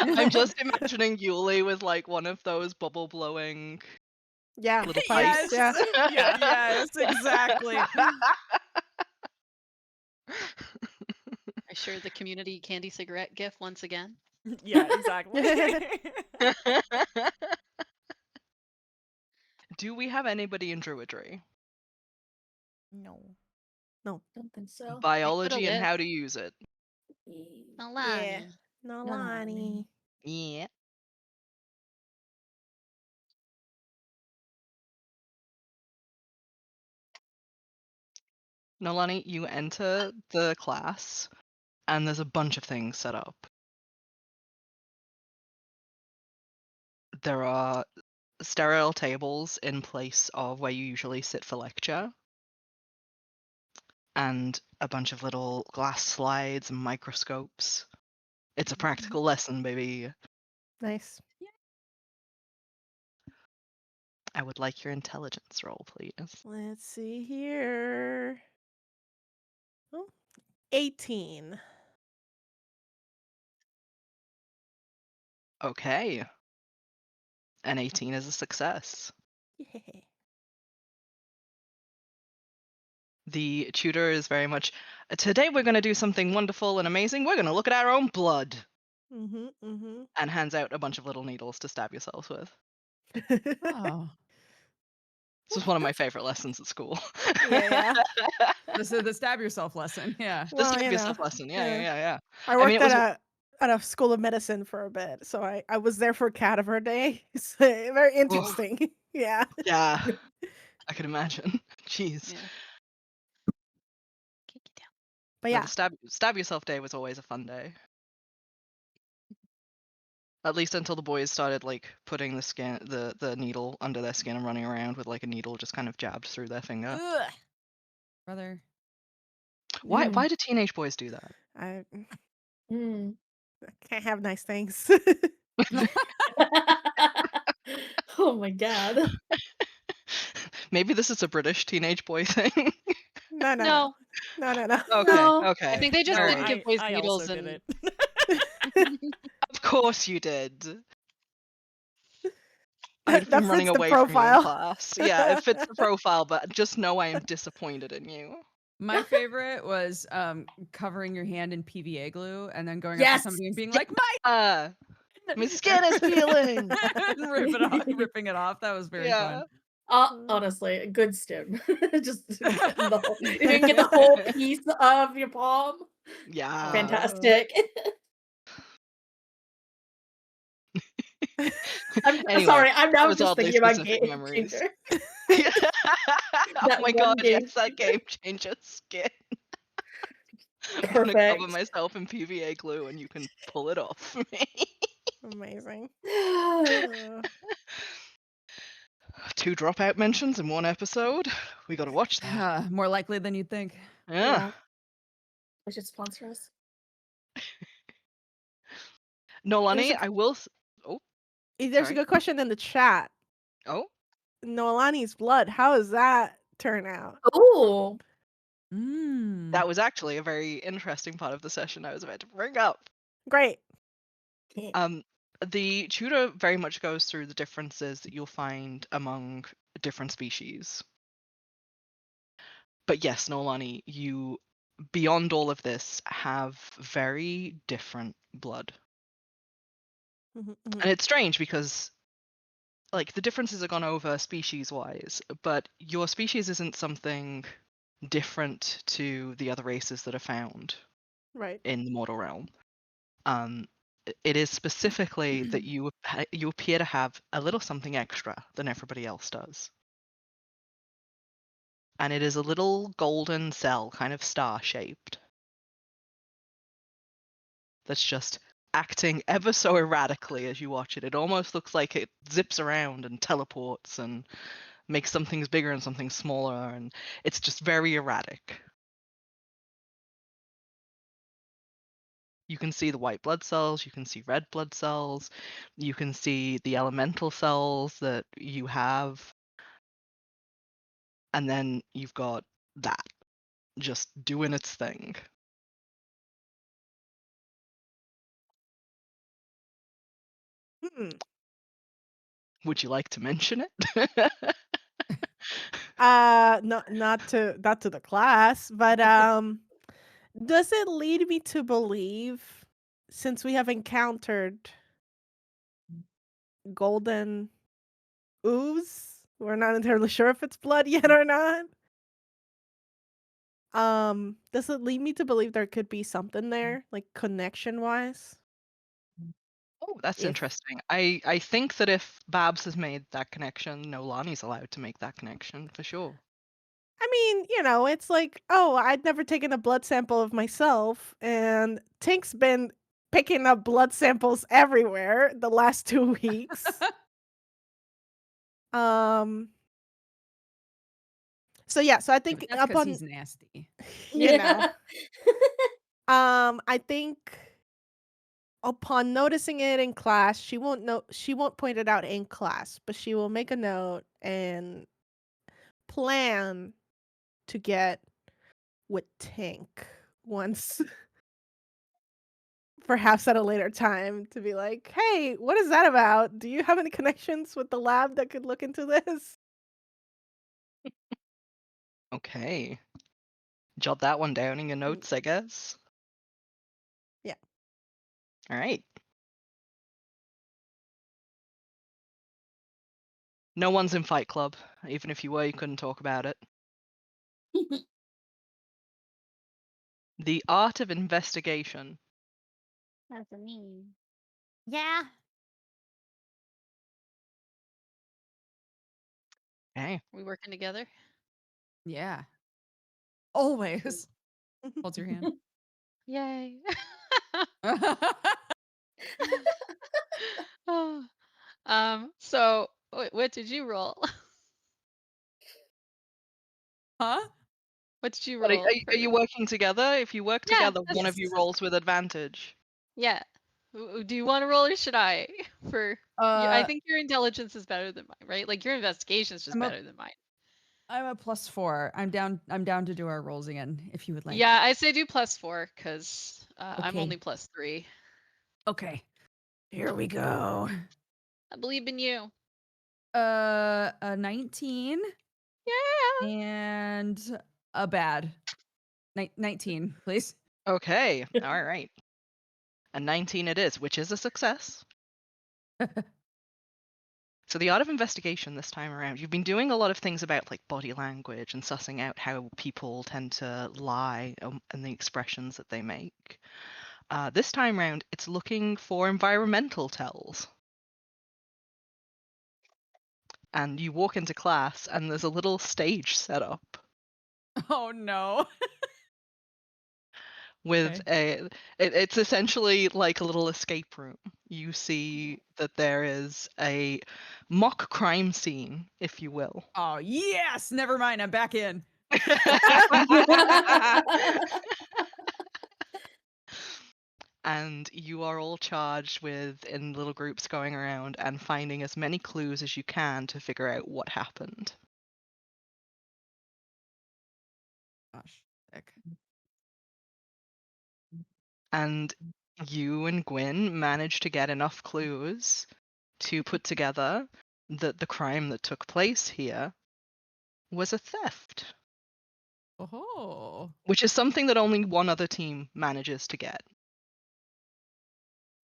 I'm just imagining Yulie with like one of those bubble blowing Yeah, little Yes. pipes. Yeah. Yes, exactly. I share the community candy cigarette gif once again. Yeah, exactly. Do we have anybody in Druidry? No. Don't think so. Biology and list. how to use it. Noelani. Noelani. Yeah. Noelani, you enter the class and there's a bunch of things set up. There are sterile tables in place of where you usually sit for lecture, and a bunch of little glass slides and microscopes. It's a practical lesson, baby. Nice. I would like your intelligence roll, please. Let's see here. Oh, 18. Okay. An 18 is a success. Yeah. The tutor is very much, today we're going to do something wonderful and amazing. We're going to look at our own blood. Mm-hmm. And hands out a bunch of little needles to stab yourselves with. Oh. This was one of my favorite lessons at school. Yeah. This is the stab yourself lesson. Yeah. The Well, stab you yourself know, lesson. yeah. Yeah. I I worked mean, it was at a school of medicine for a bit, so I was there for cadaver day. So very interesting. Yeah. Yeah, I could imagine. Jeez. Yeah. Kick it down. But No, yeah. the stab yourself day was always a fun day. At least until the boys started like putting the needle under their skin and running around with like a needle just kind of jabbed through their finger. Ugh. Brother. Why do teenage boys do that? I Mm. can't have nice things. Oh my god. Maybe this is a British teenage boy thing. No. No, Okay, No. okay. I think they just All didn't right. give boys I needles also and did it. Of course you did. I'd have That been running fits the away from you in profile. class. Yeah, it fits the profile, but just know I am disappointed in you. My favorite was covering your hand in PVA glue and then going up Yes. to somebody and being like, "My My skin is peeling. and ripping it off. That was very fun. Honestly, a good stim. Just getting the whole, you didn't get the whole piece of your palm. Yeah. Fantastic. I'm Anyway, sorry. I'm now that was just oddly thinking about specific game memories. changer. Oh That my one god, game yes, that game changer skin. I'm gonna cover Perfect. myself in PVA glue and you can pull it off for me. Amazing. 2 dropout mentions in one episode. We gotta watch that. More likely than you'd think. Yeah. They should sponsor us. Noelani, I will. Oh, There's Sorry. a good question in the chat. oh. Noelani's blood. How does that turn out? Oh. That was actually a very interesting part of the session I was about to bring up. Great. The tutor very much goes through the differences that you'll find among different species. But yes, Noelani, you, beyond all of this, have very different blood. Mhm. And it's strange because, like, the differences are gone over species-wise, but your species isn't something different to the other races that are found Right. in the mortal realm. It is specifically that you appear to have a little something extra than everybody else does. And it is a little golden cell, kind of star-shaped, that's just acting ever so erratically as you watch it. It almost looks like it zips around and teleports and makes some things bigger and some things smaller, and it's just very erratic. You can see the white blood cells, you can see red blood cells, you can see the elemental cells that you have, and then you've got that just doing its thing. Hmm. Would you like to mention it? Not to the class, but does it lead me to believe, since we have encountered golden ooze, we're not entirely sure if it's blood yet or not. Does it lead me to believe there could be something there, like connection wise? Oh, that's If interesting. I think that if Babs has made that connection, Noelani's allowed to make that connection for sure. I mean, it's like, oh, I'd never taken a blood sample of myself, and Tink's been picking up blood samples everywhere the last 2 weeks. Um, so yeah, so I Yeah, but think that's because he's nasty. know, I think upon noticing it in class, she won't point it out in class, but she will make a note and plan to get with Tink once perhaps at a later time to be like, "Hey, what is that about? Do you have any connections with the lab that could look into this?" Okay. Jot that one down in your Mm. notes, I guess. Yeah. All right. No one's in Fight Club. Even if you were, you couldn't talk about it. The art of investigation. That's a mean. Yeah. Okay. We working together? Yeah. Always. Holds your hand. Yay. Oh, so what did you roll? Huh? What did you But roll are you working together? If you work Yeah, together, one of that's- you rolls with advantage. Yeah. Do you want to roll or should I? I think your intelligence is better than mine, right? Like your investigation is just better than mine. I'm a +4. I'm down to do our rolls again if you would like. Yeah, I say do +4 because I'm Okay. only +3. Okay. Here we go. I believe in you. A 19 Yeah. and a bad. 19, please. Okay. All right. A 19 it is, which is a success. So the art of investigation this time around, you've been doing a lot of things about like body language and sussing out how people tend to lie and the expressions that they make. This time around, it's looking for environmental tells. And you walk into class and there's a little stage set up Oh no. with it's essentially like a little escape room. You see that there is a mock crime scene, if you will. Oh yes. Never mind. I'm back in. And you are all charged with, in little groups, going around and finding as many clues as you can to figure out what happened. Gosh. Sick. And you and Gwyn managed to get enough clues to put together that the crime that took place here was a theft, Oh. which is something that only one other team manages to get.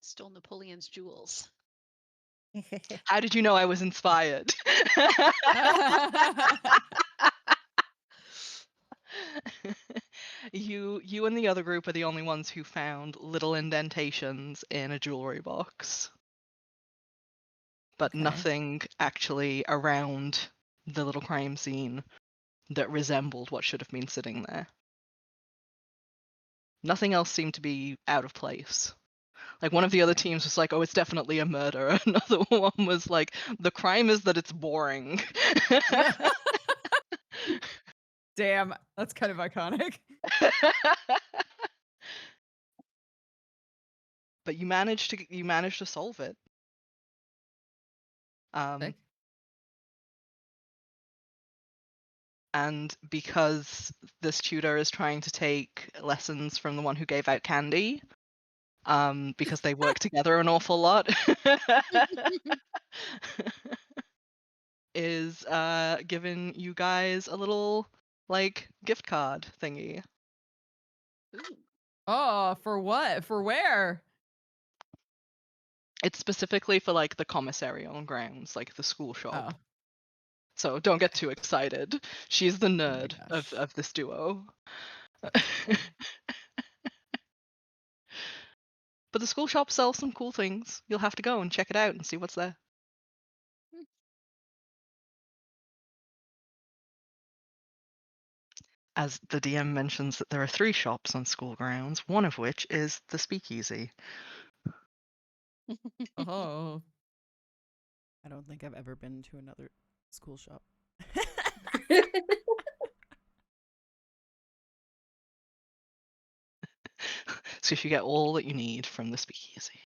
Stole Napoleon's jewels. How did you know I was inspired? you and the other group are the only ones who found little indentations in a jewelry box, but Okay. nothing actually around the little crime scene that resembled what should have been sitting there. Nothing else seemed to be out of place. Like, one of the other Okay. teams was like, oh, it's definitely a murder. Another one was like, the crime is that it's boring. Damn, that's kind of iconic. But you managed to solve it. Sick. And because this tutor is trying to take lessons from the one who gave out candy, because they work together an awful lot, is giving you guys a little like gift card thingy. Oh, for what? For where? It's specifically for like the commissary on grounds, like the school shop. Oh. So don't get too excited. She's the nerd gosh. of this duo. But the school shop sells some cool things. You'll have to go and check it out and see what's there. As the DM mentions that there are 3 shops on school grounds, one of which is the Speakeasy. Oh. I don't think I've ever been to another school shop. So you get all that you need from the Speakeasy.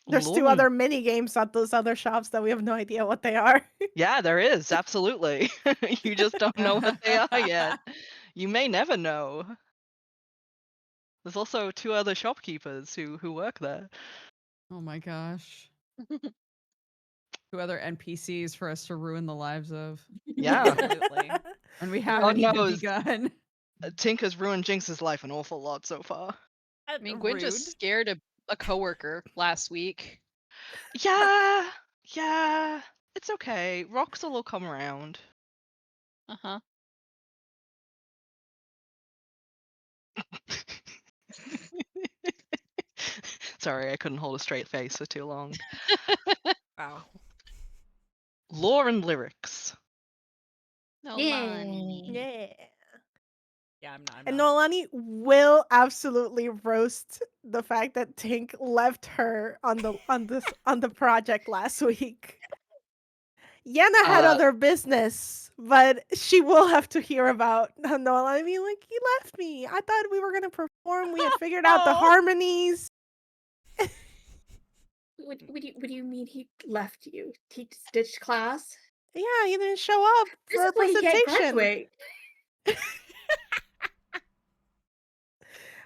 There's 2 Lauren- other mini games at those other shops that we have no idea what they are. Yeah, there is, absolutely. You just don't know what they are yet. You may never know. There's also 2 other shopkeepers who work there. Oh my gosh. 2 other NPCs for us to ruin the lives of. Yeah. Absolutely. And we haven't God even knows. begun. Tink has ruined Jinx's life an awful lot so far. I mean, Gwyn just scared a coworker last week. Yeah, it's okay. Roxel will come around. Uh-huh. Sorry, I couldn't hold a straight face for too long. Wow. Lore and lyrics. Noelani. Yeah. Yeah, I'm not. And Noelani will absolutely roast the fact that Tink left her on the project last week. Yenna had other business, but she will have to hear about Noelani being like, he left me. I thought we were gonna perform. We had figured out the Oh. harmonies. What do you mean he left you? He ditched class? Yeah, he didn't show up This for is a why he can't presentation. graduate.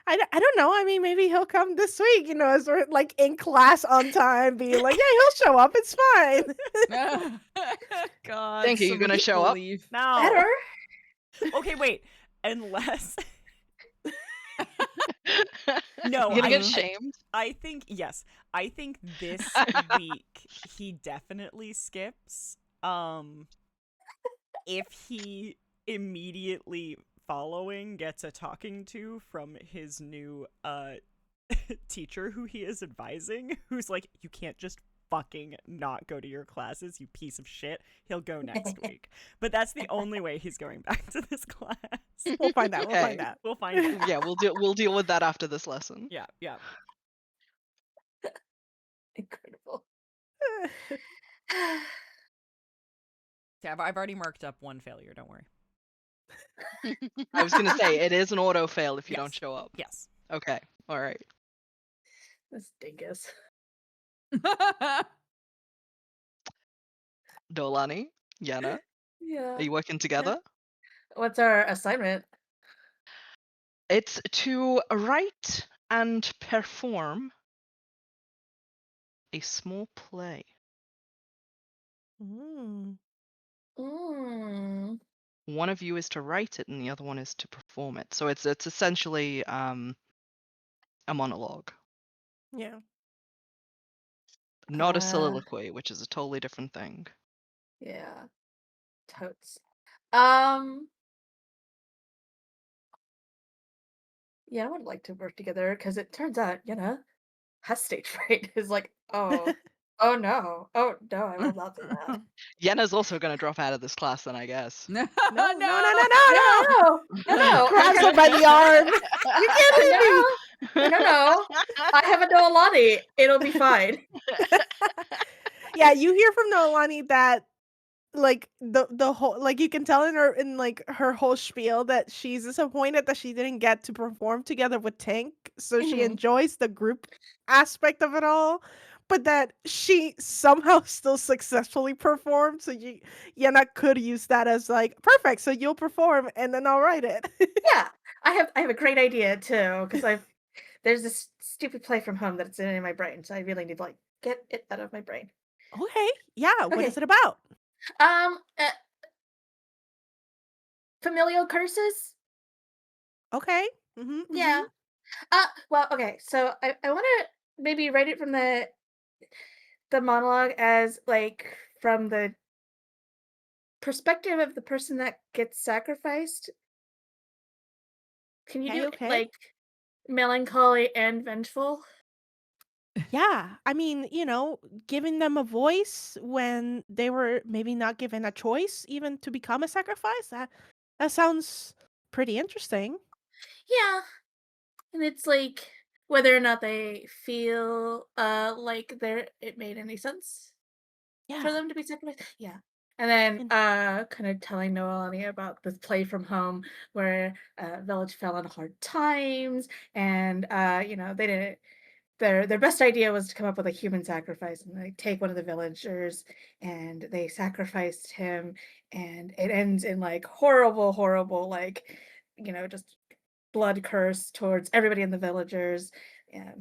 I don't know. I mean, maybe he'll come this week, as we're like in class on time, being like, yeah, he'll show up. It's fine. God. Thank you. You gonna show up? No. Better. Okay, wait. Unless No, You I gonna get get shamed. I think yes. I think this week he definitely skips. If he immediately following gets a talking to from his new teacher who he is advising, who's like, you can't just fucking not go to your classes, you piece of shit. He'll go next week. But that's the only way he's going back to this class. We'll find out. We'll Okay. find out. We'll find out. Yeah, we'll deal with that after this lesson. Yeah, yeah. Incredible. Yeah, I've already marked up 1 failure, don't worry. I was gonna say it is an auto fail if you don't Yes. show up. Yes. Okay. All right. This dingus. Noelani, Yenna, Yeah. are you working together? What's our assignment? It's to write and perform a small play. Mm. Mm. One of you is to write it and the other one is to perform it. So it's essentially a monologue, Yeah. not a Uh, soliloquy, which is a totally different thing. Yeah. Totes. Yeah, I would like to work together because it turns out, has stage fright. Is like, oh no, I will not do that. Yenna's also going to drop out of this class then, I guess. No, No, no, no, no, no. no, no. No. Grabs her by the arm. You can't leave me. No. I have a Noelani. It'll be fine. Yeah, you hear from Noelani that like the whole like you can tell in like her whole spiel that she's disappointed that she didn't get to perform together with Tink, so she Mhm. enjoys the group aspect of it all, but that she somehow still successfully performed. So Yenna could use that as like perfect. So you'll perform, and then I'll write it. Yeah, I have a great idea too because there's this stupid play from home that's in my brain, so I really need to like get it out of my brain. Okay, yeah. What is Okay. it about? Um, uh, familial curses. Okay. Mm-hmm, Yeah. Well, okay. So I want to maybe write it from the monologue as like from the perspective of the person that gets sacrificed. Can you do it Okay. like melancholy and vengeful? Yeah, I mean, giving them a voice when they were maybe not given a choice even to become a sacrifice. That sounds pretty interesting. Yeah. And it's like whether or not they feel like it made any sense for Yeah. them to be sacrificed. Yeah. And then And kind of telling Noelani about this play from home where village fell on hard times and they didn't their best idea was to come up with a human sacrifice and like take one of the villagers and they sacrificed him and it ends in like horrible like just blood curse towards everybody in the villagers.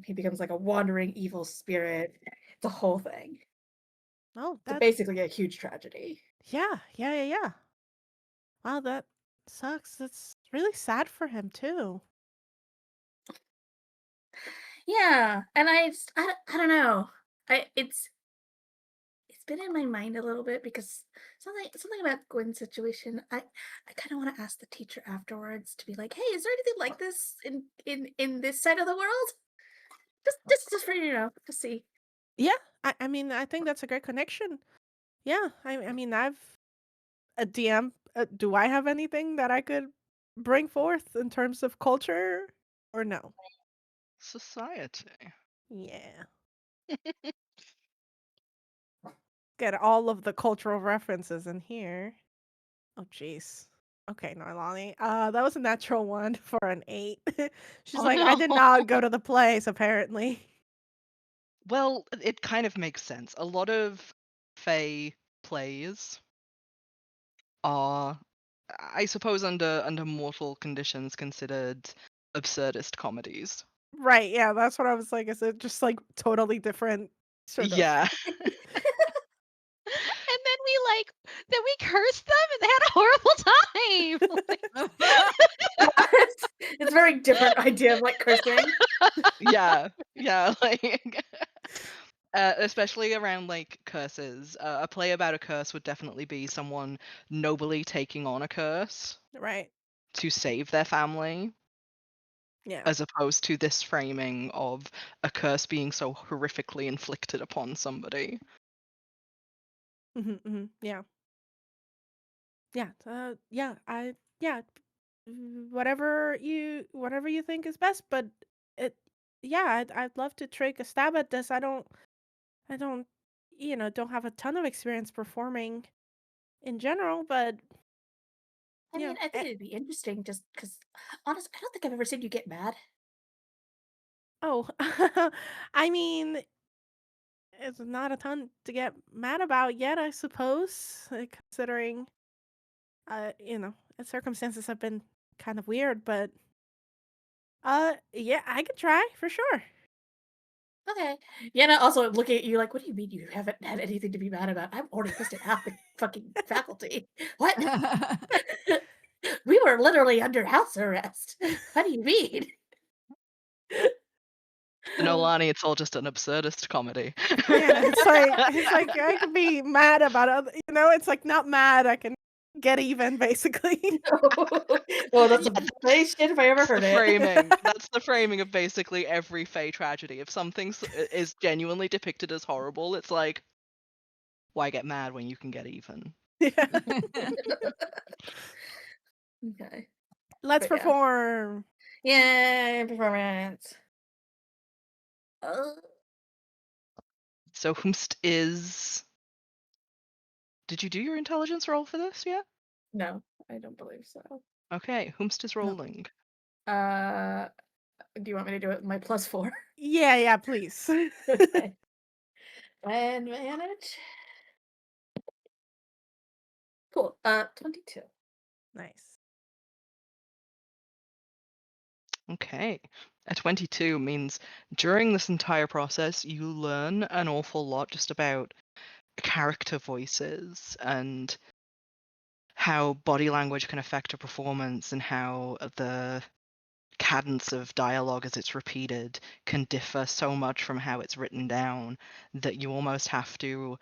He becomes like a wandering evil spirit. It's a whole thing. oh, It's that basically a huge tragedy. yeah. Wow, that sucks. That's really sad for him too. Yeah, and I don't know. It's been in my mind a little bit because something about Gwynn's situation. I kind of want to ask the teacher afterwards to be like, hey, is there anything like this in this side of the world? Just for to see. Yeah, I mean, I think that's a great connection. Yeah, I mean, I've a DM. Do I have anything that I could bring forth in terms of culture or no? Society. Yeah. Get all of the cultural references in here. Oh, jeez. Okay, Noelani. That was a natural one for an 8. She's Oh like, I did no. not go to the place, apparently. Well, it kind of makes sense. A lot of Fae plays are, I suppose, under mortal conditions, considered absurdist comedies. Right, yeah, that's what I was like. Is it just like totally different sort of? Yeah. And then we cursed them and they had a horrible time. It's a very different idea of like cursing. Yeah. Like especially around like curses. A play about a curse would definitely be someone nobly taking on a curse Right. to save their family, Yeah. as opposed to this framing of a curse being so horrifically inflicted upon somebody. Yeah. Yeah. Yeah. Whatever you think is best, but it yeah, I'd love to take a stab at this. I don't don't have a ton of experience performing in general, but I yeah. mean, I think it'd be interesting just because, honestly, I don't think I've ever seen you get mad. Oh, I mean, it's not a ton to get mad about yet, I suppose, considering circumstances have been kind of weird, but yeah, I could try for sure. Okay. Yenna also looking at you like, what do you mean you haven't had anything to be mad about? I've already listed half the fucking faculty. What? We were literally under house arrest. What do you mean? Noelani, it's all just an absurdist comedy. Yeah, it's like I could be mad about other, it's like not mad. I can Get even, basically. Well, that's a funny shit if I ever That's the heard it. framing. That's the framing of basically every Fae tragedy. If something is genuinely depicted as horrible, it's like, why get mad when you can get even? Yeah. Okay. Let's But yeah. perform. Yay, performance. So Whomst is. Did you do your intelligence roll for this yet? No, I don't believe so. Okay, Whomst is rolling. Do you want me to do it with my +4? Yeah, please. Okay. And manage. Cool. 22. Nice. Okay. A 22 means during this entire process, you learn an awful lot just about character voices and how body language can affect a performance and how the cadence of dialogue as it's repeated can differ so much from how it's written down that you almost have to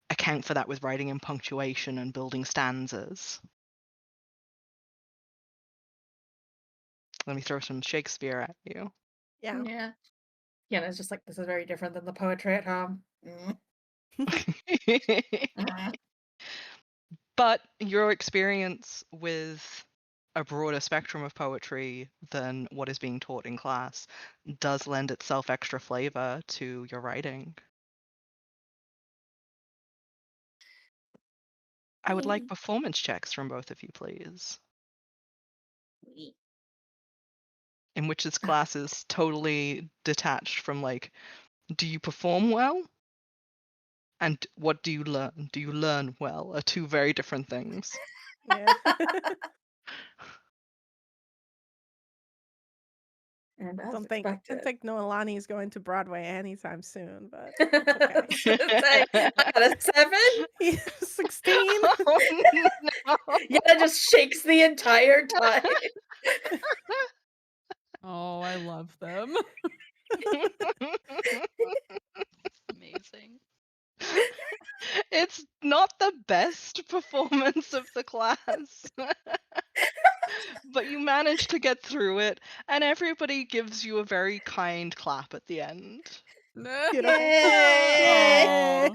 account for that with writing in punctuation and building stanzas. Let me throw some Shakespeare at you. Yeah. Yeah. Yeah, it's just like, this is very different than the poetry at home. But your experience with a broader spectrum of poetry than what is being taught in class does lend itself extra flavor to your writing. I would like performance checks from both of you, please. In which this class is totally detached from, like, do you perform well? And what do you learn? Do you learn well? Are two very different things. Yeah. And as Don't expected. think Noelani is going to Broadway anytime soon, but I was gonna say, I got a 7. 16. Oh, no. Yenna just shakes the entire time. Oh, I love them. Amazing. It's not the best performance of the class. But you manage to get through it, and everybody gives you a very kind clap at the end. Beautiful. Yay! Yay.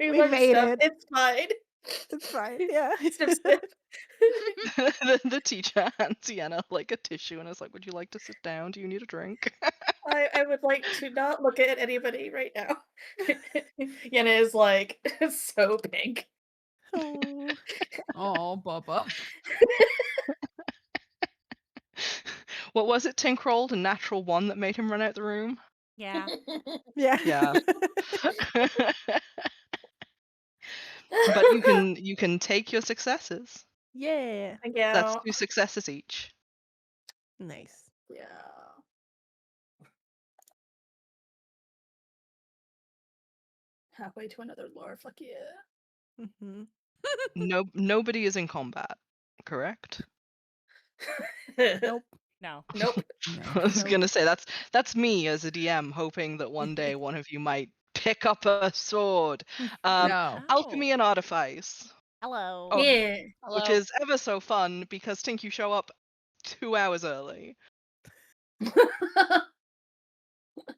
We We won made stuff. it. It's fine. It's fine. Yeah. Snip, snip. The teacher hands Yenna like a tissue and is like, would you like to sit down? Do you need a drink? I would like to not look at anybody right now. Yenna is like so pink. Oh. Oh, Bubba. What was it, Tink rolled? A natural 1 that made him run out the room? Yeah. Yeah. Yeah. But you can take your successes. Yeah. Thank you. That's 2 successes each. Nice. Yeah. Halfway to another lore. Fuck yeah. Hmm. Nobody is in combat, correct? Nope. No. Nope. I was Nope. gonna say that's me as a DM hoping that one day one of you might pick up a sword. No. Alchemy and artifice, Hello. Oh. Yeah. which Hello. is ever so fun because Tink, you show up 2 hours early.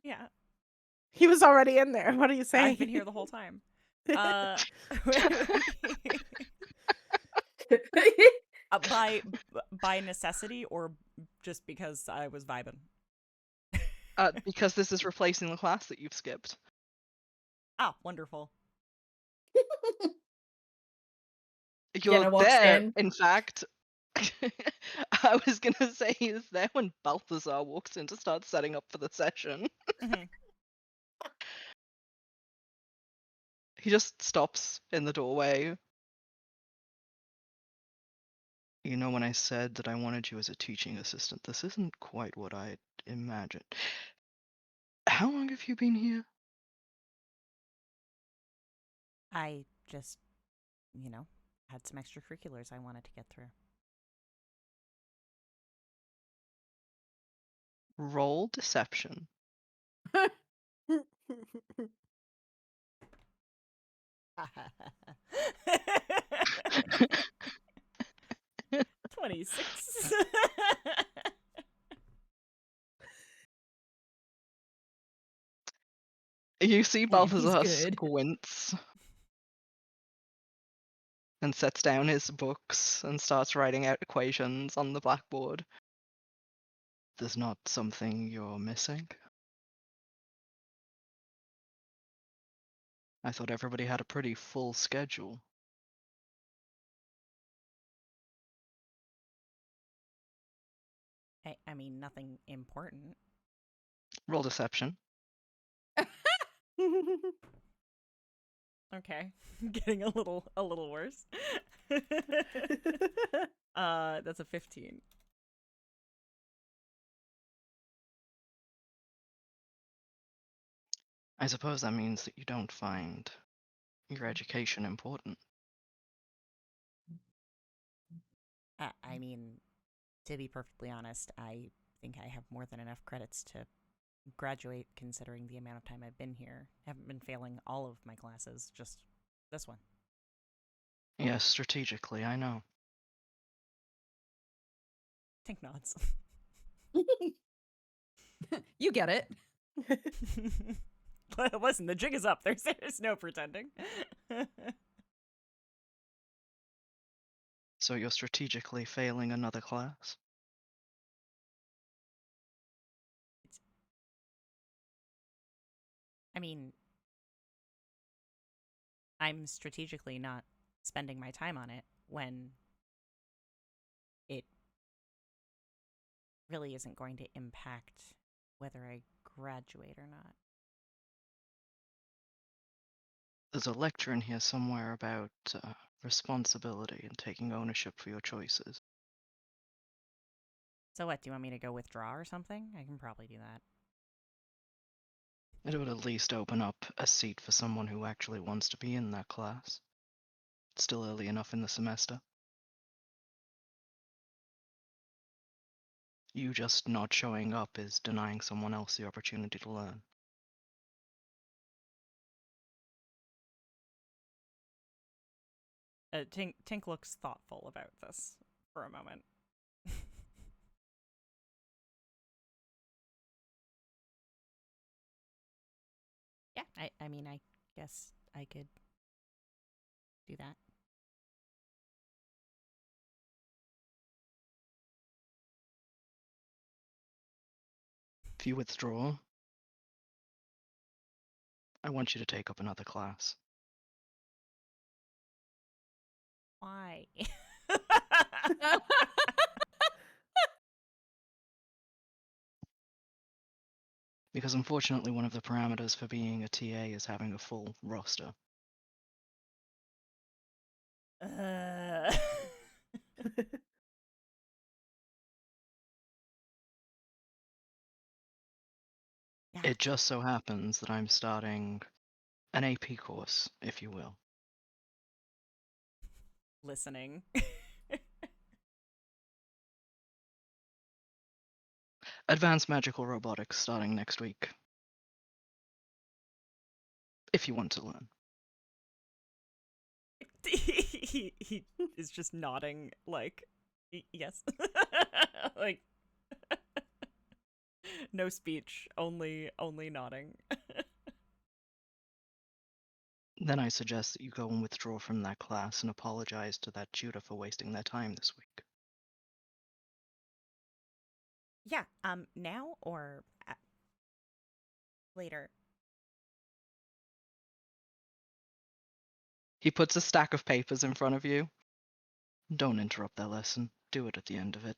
Yeah. He was already in there. What are you saying? I've been here the whole time. By necessity or just because I was vibing? Because this is replacing the class that you've skipped. Ah, wonderful. You're Yenna walks there, in. in fact. I was gonna say he's there when Balthazar walks in to start setting up for the session. Mhm. He just stops in the doorway. You know, when I said that I wanted you as a teaching assistant, this isn't quite what I imagined. How long have you been here? I just, had some extracurriculars I wanted to get through. Roll deception. 26. You see He's Balthazar good. squints and sets down his books and starts writing out equations on the blackboard. There's not something you're missing? I thought everybody had a pretty full schedule. I mean, nothing important. Roll deception. Okay, getting a little worse. That's a 15. I suppose that means that you don't find your education important. I mean, to be perfectly honest, I think I have more than enough credits to graduate considering the amount of time I've been here. I haven't been failing all of my classes, just this one. Yes, strategically, I know. Tink nods. You get it. Listen, the jig is up. There's no pretending. So you're strategically failing another class? I mean, I'm strategically not spending my time on it when it really isn't going to impact whether I graduate or not. There's a lecture in here somewhere about responsibility and taking ownership for your choices. So what, do you want me to go withdraw or something? I can probably do that. It would at least open up a seat for someone who actually wants to be in that class. It's still early enough in the semester. You just not showing up is denying someone else the opportunity to learn. Tink looks thoughtful about this for a moment. Yeah, I mean, I guess I could do that. If you withdraw, I want you to take up another class. Why? Because unfortunately one of the parameters for being a TA is having a full roster. Yeah. It just so happens that I'm starting an AP course, if you will. Listening. Advanced Magical Robotics starting next week. If you want to learn. he is just nodding like, yes. Like, no speech, only nodding. Then I suggest that you go and withdraw from that class and apologize to that tutor for wasting their time this week. Yeah, now or later? He puts a stack of papers in front of you. Don't interrupt their lesson. Do it at the end of it.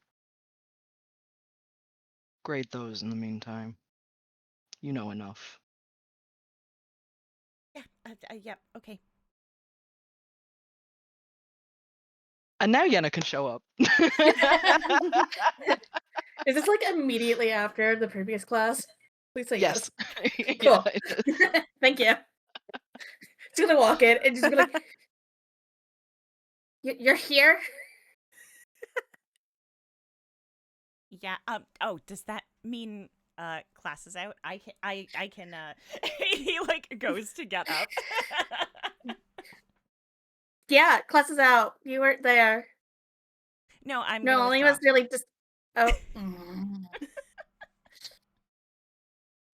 Grade those in the meantime. You know enough. Yeah, yeah, okay. And now Yenna can show up. Is this like immediately after the previous class? Please say yes. Yes. Cool. Yeah, it is. Thank you. Just gonna walk in and just be like, "You're here." Yeah, oh, does that mean class is out? I can He like goes to get up. Yeah, class is out. You weren't there. No, I'm No, gonna only withdraw. was really just. Oh.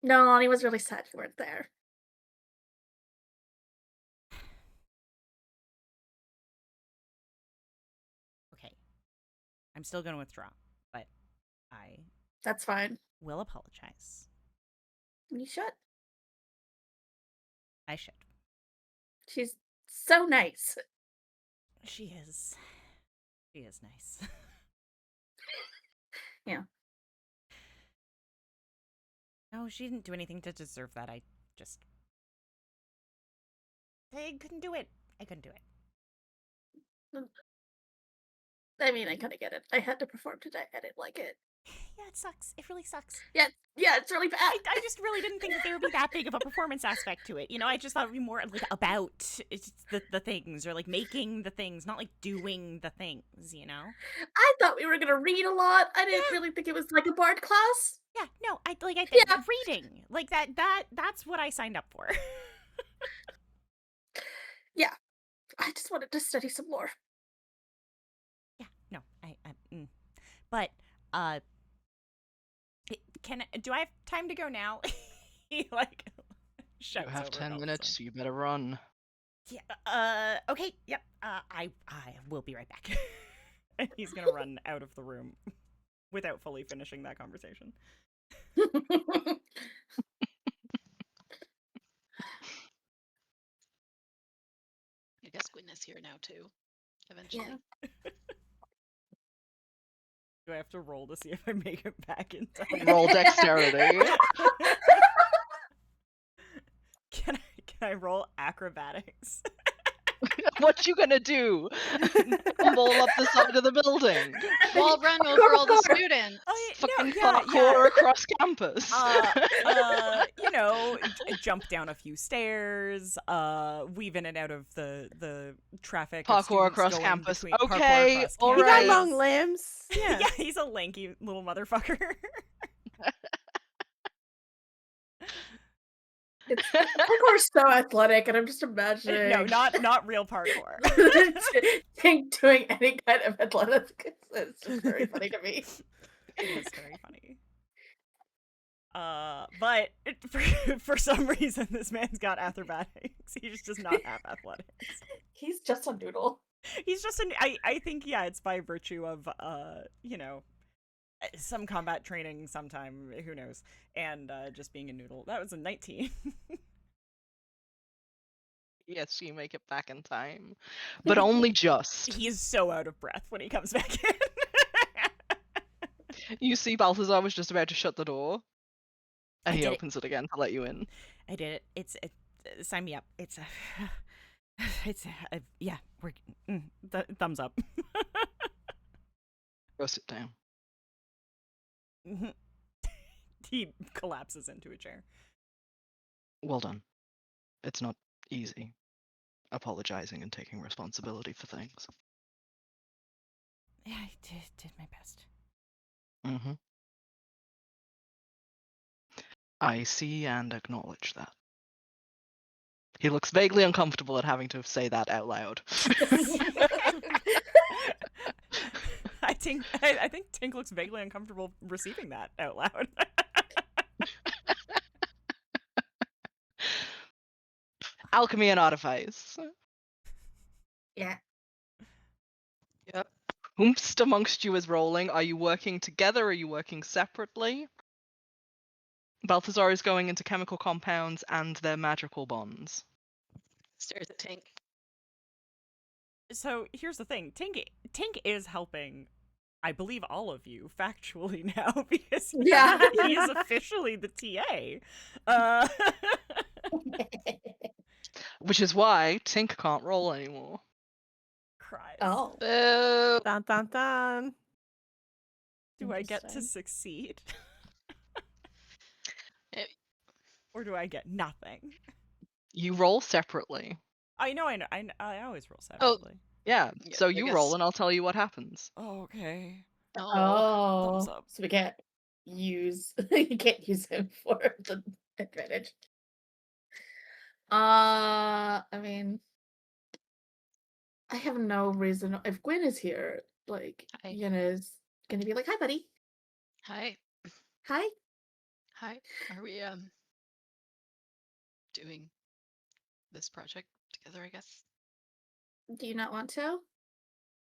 No, only was really sad you weren't there. Okay. I'm still gonna withdraw, but I That's fine. will apologize. You should. I should. She's so nice. She is. She is nice. Yeah. No, she didn't do anything to deserve that. I couldn't do it. I couldn't do it. I mean, I kind of get it. I had to perform today. I didn't like it. Yeah, it sucks. It really sucks. Yeah, it's really bad. I just really didn't think that there would be that big of a performance aspect to it. You know, I just thought it would be more like about the things, or like making the things, not like doing the things, you know? I thought we were gonna read a lot. I didn't really think it was like a bard class. Yeah, no, I think Yeah. reading. Like that's what I signed up for. Yeah. I just wanted to study some more. Yeah, no, but do I have time to go now? He like shouts You have over 10 Balthazar. minutes. You better run. Yeah. Okay. Yep. I will be right back. And he's gonna run out of the room without fully finishing that conversation. I guess Gwynn is here now too. Eventually. Yeah. Do I have to roll to see if I make it back in time? Roll dexterity. Can I roll acrobatics? What you gonna do? Tumble up the side of the building? Wall run over all the students. Oh, Fucking yeah, parkour across campus. You know, jump down a few stairs, weave in and out of the traffic. of Parkour students across going campus. between- parkour Okay, across all He got right. long limbs. Yeah. Yeah, he's a lanky little motherfucker. Parkour's so athletic, and I'm just imagining. No, not real parkour. Tink doing any kind of athletics. It's just very funny to me. It is very funny. But for some reason, this man's got acrobatics. He just does not have athletics. He's just a noodle. He's just I think, yeah, it's by virtue of, you know, some combat training sometime, who knows, and just being a noodle. That was a 19. Yes, you make it back in time. But only just. He is so out of breath when he comes back in. You see Balthazar was just about to shut the door. And I he did it. opens it again to let you in. I did it. Sign me up. Yeah. We're thumbs up. Go sit down. He collapses into a chair. Well done. It's not easy. Apologizing and taking responsibility for things. Yeah, I did my best. Mm-hmm. I see and acknowledge that. He looks vaguely uncomfortable at having to say that out loud. I think Tink looks vaguely uncomfortable receiving that out loud. Alchemy and artifice. Yeah. Yep. Whomst amongst you is rolling? Are you working together? Are you working separately? Balthazar is going into chemical compounds and their magical bonds. Stares at Tink. So here's the thing. Tink is helping, I believe, all of you factually now, because Yeah. he is officially the TA. Which is why Tink can't roll anymore. Cries. Oh. Boo. Dun dun dun. Do I get to Interesting. succeed? It- Or do I get nothing? You roll separately. I know. I always roll Oh. separately. Yeah, Yeah, so I you guess- roll and I'll tell you what happens. Oh, okay. Oh. Thumbs up. So we can't use you can't use him for the advantage. I mean, I have no reason. If Gwynn is here, like, Hi. Yenna is gonna be like, "Hi, buddy. Hi. Hi." Hi. Are we doing this project together, I guess? Do you not want to?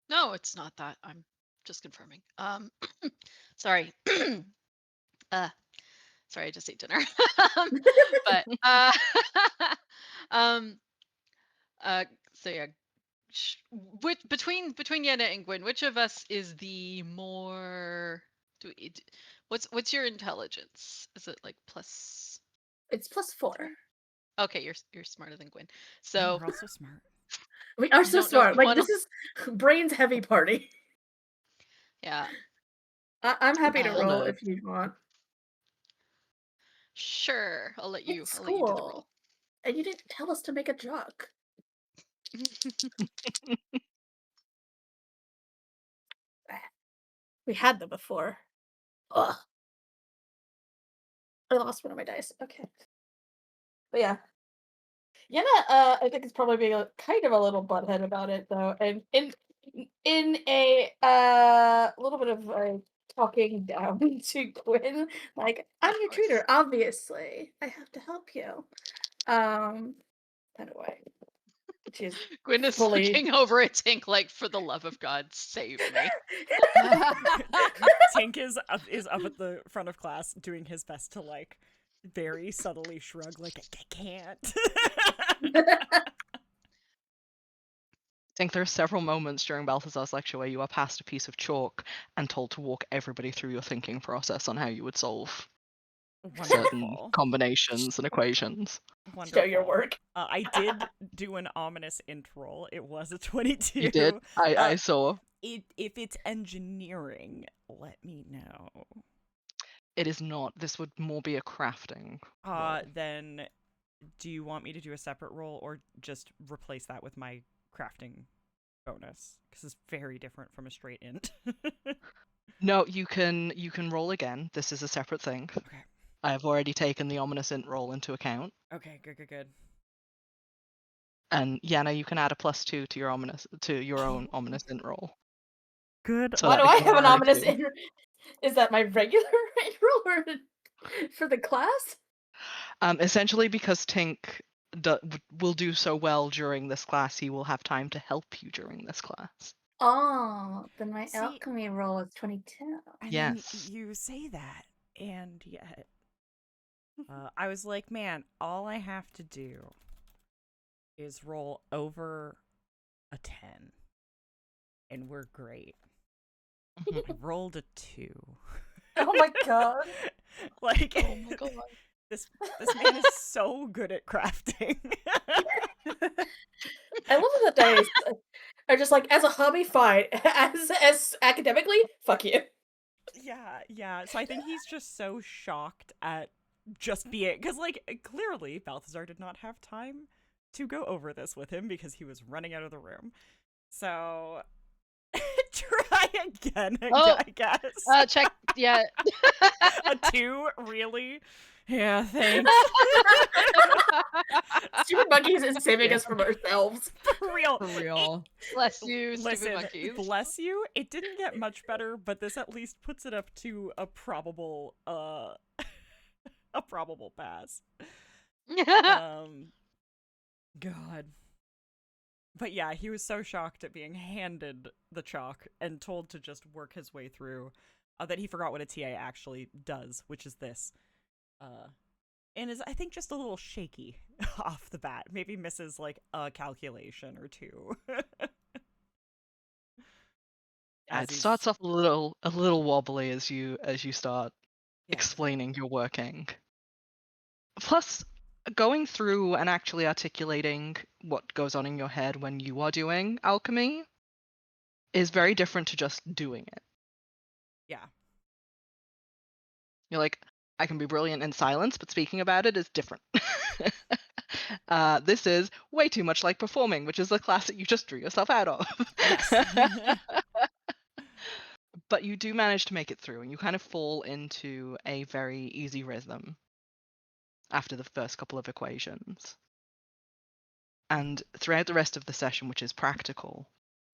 No, it's not that. I'm just confirming. Sorry. uh sorry, I just ate dinner. But um so yeah, between Yenna and Gwyn, which of us is the more what's your intelligence? Is it like plus It's +4. Okay, you're smarter than Gwyn. And So we're also smart. We are I so don't know if smart. you Like, wanna this is brains heavy party. yeah. I'm happy to Full roll nerds. if you want. Sure, I'll let you It's do the roll. school. And you didn't tell us to make a joke. We had them before. Ugh. I lost one of my dice. Okay. But yeah. Yenna, I think is probably being kind of a little butthead about it though, and in a little bit of talking down to Gwyn, like, I'm Of your course. tutor, obviously. I have to help you. By the way, she's Gwyn is fully looking over at Tink like, for the love of God, save me. Tink is up at the front of class doing his best to like very subtly shrug like I can't. I think there are several moments during Balthazar's lecture where you are passed a piece of chalk and told to walk everybody through your thinking process on how you would solve certain Wonderful. combinations and equations. show your Wonderful. work. I did do an ominous int roll. It was a 22. You did. I saw. If it's engineering, let me know. It is not. This would more be a crafting. roll. Then do you want me to do a separate roll or just replace that with my crafting bonus? Because it's very different from a straight int. No, you can roll again. This is a separate thing. Okay. I have already taken the ominous int roll into account. Okay, good. And Yenna, you can add a +2 to your own ominous int roll. Good. So Why that do I becomes have an ominous 22. Is that my regular roll or for the class? Essentially, because Tink will do so well during this class, he will have time to help you during this class. Oh, then my See- alchemy roll is 22. And Yes. then you say that, and yet I was like, man, all I have to do is roll over a 10, and we're great. Mhm. I rolled a 2. Oh my god. Like, Oh my God. this man is so good at crafting. I love that dice are just like, as a hobby, fine. As academically, fuck you. Yeah. So I think he's just so shocked at just being, because like clearly Balthazar did not have time to go over this with him because he was running out of the room. So try again, Oh, I guess. Check. Yeah. A 2, really? Yeah, thanks. Stupid monkeys is saving Yeah. us from ourselves. For real. For real. Bless you, stupid Listen, monkeys. bless you. It didn't get much better, but this at least puts it up to a probable a probable pass. God. But yeah, he was so shocked at being handed the chalk and told to just work his way through that he forgot what a TA actually does, which is this. And is, I think, just a little shaky off the bat. Maybe misses like a calculation or two. It starts off a little wobbly as you start explaining your working. Plus, going through and actually articulating what goes on in your head when you are doing alchemy is very different to just doing it. Yeah. You're like, I can be brilliant in silence, but speaking about it is different. This is way too much like performing, which is the class that you just drew yourself out of. Yes. But you do manage to make it through, and you kind of fall into a very easy rhythm after the first couple of equations. And throughout the rest of the session, which is practical,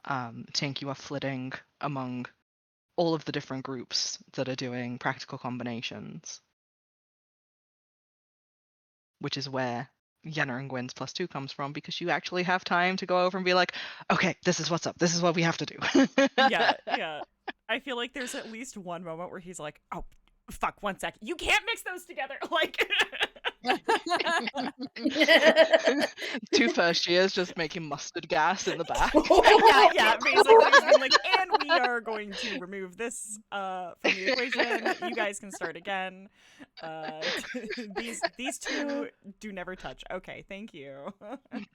Tink, you are flitting among all of the different groups that are doing practical combinations, which is where Yenna and Gwynn's +2 comes from, because you actually have time to go over and be like, okay, this is what's up. This is what we have to do. Yeah. I feel like there's at least one moment where he's like, oh, fuck, 1 sec. You can't mix those together. Like, 2 first years just making mustard gas in the back. yeah, basically just being like, and we are going to remove this from the equation. You guys can start again. These two do never touch. Okay, thank you.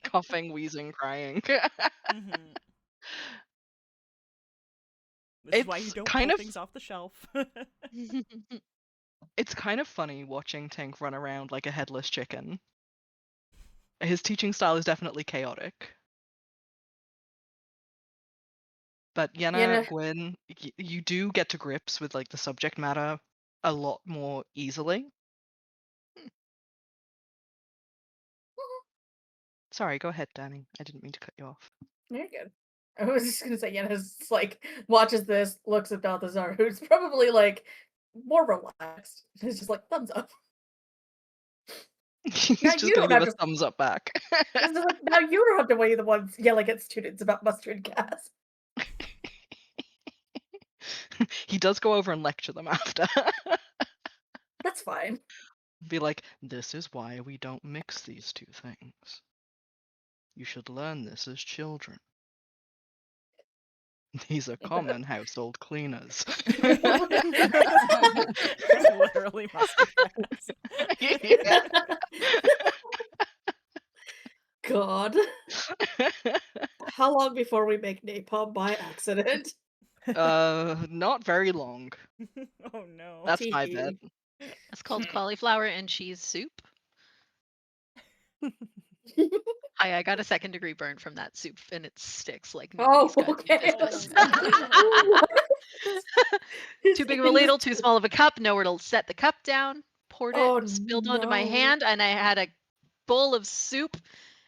Coughing, wheezing, crying. Mhm. This is why you It's don't kind pull of things off the shelf. It's kind of funny watching Tink run around like a headless chicken. His teaching style is definitely chaotic. But Yenna, Yenna. Gwynn, you do get to grips with like the subject matter a lot more easily. Sorry, go ahead, Dani. I didn't mean to cut you off. You're good. I was just gonna say, Yenna's like watches this, looks at Balthazar, who's probably like more relaxed. He's just like thumbs up. He's Now just you gonna don't give have a thumbs up back. It's just like, now you don't have to be the ones yelling at students about mustard gas. He does go over and lecture them after. That's fine. Be like, this is why we don't mix these two things. You should learn this as children. These are common household cleaners. Literally mustard gas. Yeah. God. How long before we make napalm by accident? Not very long. Oh no. That's my bet. Tee. It's called cauliflower and cheese soup. I got a 2nd-degree burn from that soup, and it sticks like Oh, nobody's goddamn okay. business. What? Too big of a ladle, too small of a cup, nowhere to set the cup down. Poured it, Oh, spilled onto my no. hand, and I had a bowl of soup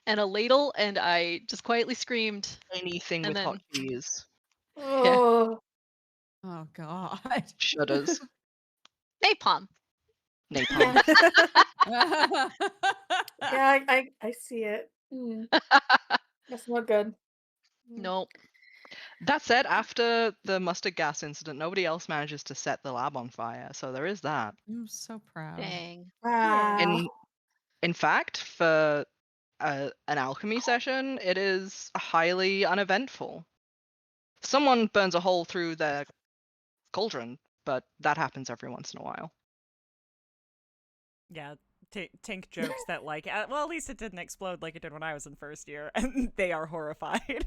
and a ladle, and I just quietly screamed. Anything And with hot then- cheese. Oh. Oh God. Shudders. Napalm. Napalm. Yeah, I see it. That's not good. Nope. That said, after the mustard gas incident, nobody else manages to set the lab on fire, so there is that. I'm so proud. Dang. Wow. In fact, for an alchemy session, it is highly uneventful. Someone burns a hole through their cauldron, but that happens every once in a while. Yeah, Tink jokes that like, well, at least it didn't explode like it did when I was in 1st year, and they are horrified.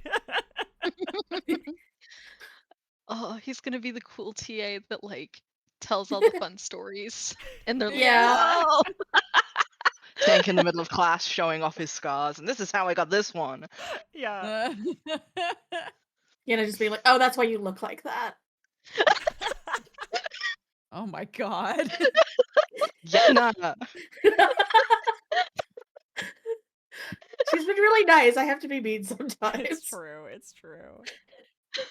Oh, he's gonna be the cool TA that like tells all the fun stories, and they're Yeah. like, "Whoa!" Tank in the middle of class showing off his scars, and this is how I got this one. Yeah. You know, just be like, oh, that's why you look like that. Oh my God. Yenna. She's been really nice. I have to be mean sometimes. It's true. It's true.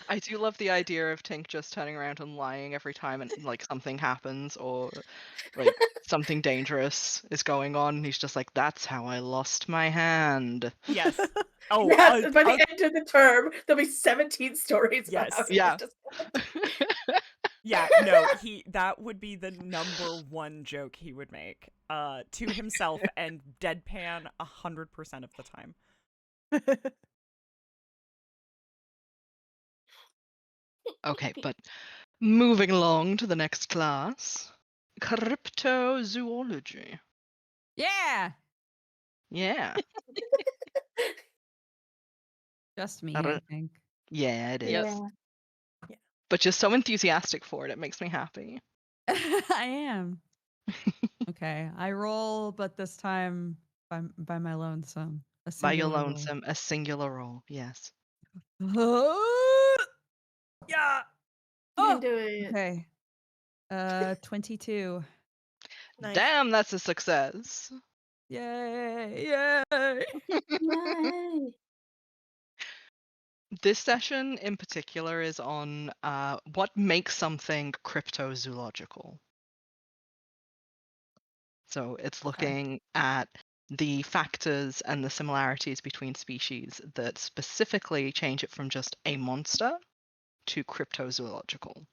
I do love the idea of Tink just turning around and lying every time and like something happens or like something dangerous is going on, and he's just like, that's how I lost my hand. Yes. Oh, Yes, by the end of the term, there'll be 17 stories about Yes. how he Yeah. lost his hand. yeah, no, that would be the #1 joke he would make to himself and deadpan 100% of the time. Okay, but moving along to the next class. Cryptozoology. Yeah. Yeah. Just me, I I don't- think. Yeah, it is. Yes. Yeah. But you're so enthusiastic for it, it makes me happy. I am. Okay, I roll, but this time by my lonesome. By your singular roll. lonesome, a singular roll, yes. Yeah. You can Oh, do it. okay. 22. Nice. Damn, that's a success. Yay! Yay! Yay. This session in particular is on what makes something cryptozoological. So it's Okay. looking at the factors and the similarities between species that specifically change it from just a monster to cryptozoological.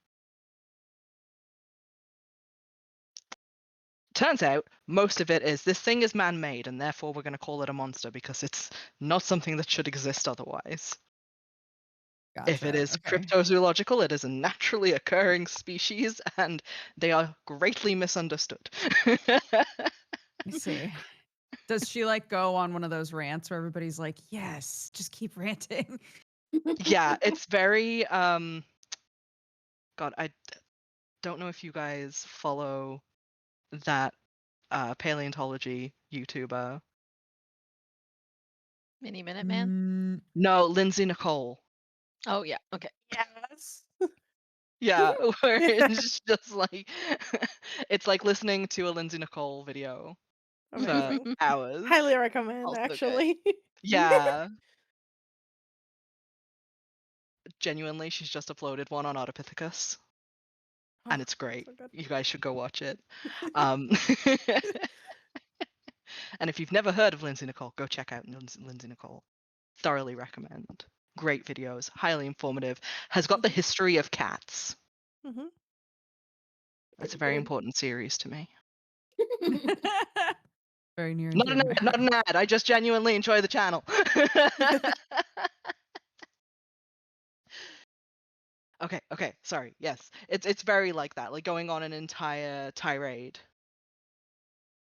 Turns out most of it is this thing is man-made and therefore we're going to call it a monster because it's not something that should exist otherwise. If it Gotcha. is Okay. cryptozoological, it is a naturally occurring species and they are greatly misunderstood. I see. Does she like go on one of those rants where everybody's like, "Yes, just keep ranting"? Yeah, it's very God, I don't know if you guys follow that paleontology YouTuber. Mini Minute Man. No, Lindsay Nicole. Oh yeah. Okay. Yes. Yeah, where Yeah. it's just like it's like listening to a Lindsay Nicole video for Amazing. hours. Highly recommend, Also good. actually. Yeah. Genuinely, she's just uploaded one on Autopithecus, and it's great. So good. You guys should go watch it. Um, and if you've never heard of Lindsay Nicole, go check out Lindsay Nicole. Thoroughly recommend. Great videos, highly informative. Has got the history of cats. Mm-hmm. It's a very important series to me. Very near and Not dear an to my ad, not heart. an ad. I just genuinely enjoy the channel. Okay, sorry. Yes. It's very like that, like going on an entire tirade.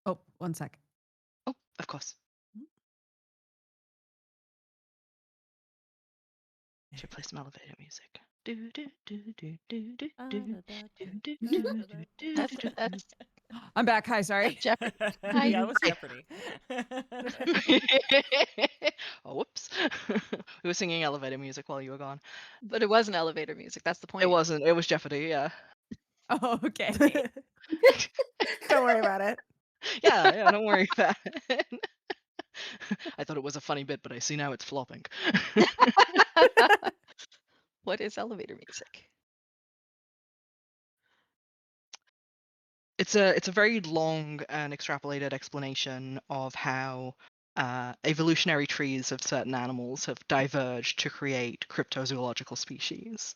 Oh, 1 sec. Oh, of course. Should play some elevator music. That's I'm back. Hi, sorry. Jeopardy. Hi. Yeah, it was Hi. Jeopardy. Oh, whoops. We were singing elevator music while you were gone. But it wasn't elevator music. That's the point. It wasn't. It was Jeopardy, yeah. Oh, okay. Don't worry about it. Yeah, don't worry about it. I thought it was a funny bit, but I see now it's flopping. What is elevator music? It's a very long and extrapolated explanation of how evolutionary trees of certain animals have diverged to create cryptozoological species.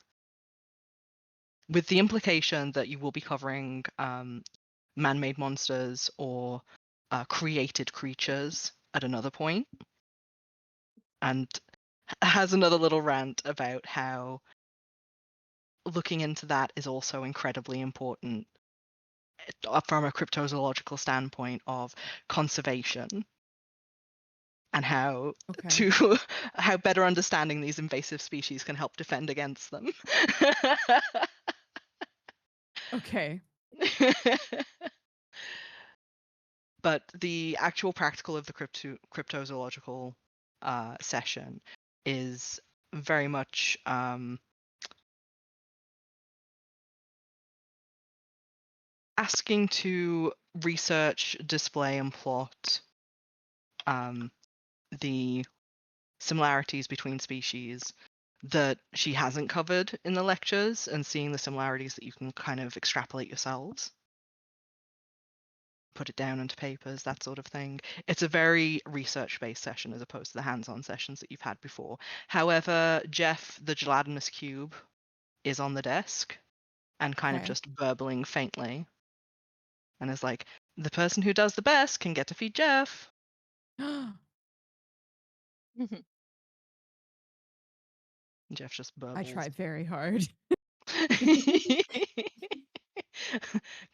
With the implication that you will be covering man-made monsters or created creatures at another point. And has another little rant about how looking into that is also incredibly important from a cryptozoological standpoint of conservation and how Okay. how better understanding these invasive species can help defend against them. Okay. But the actual practical of the cryptozoological session is very much asking to research, display, and plot the similarities between species that she hasn't covered in the lectures and seeing the similarities that you can kind of extrapolate yourselves. Put it down onto papers, that sort of thing. It's a very research-based session as opposed to the hands-on sessions that you've had before. However, Jeff, the gelatinous cube, is on the desk and kind of Okay. just burbling faintly. And is like, the person who does the best can get to feed Jeff. Jeff just burbles. I tried very hard.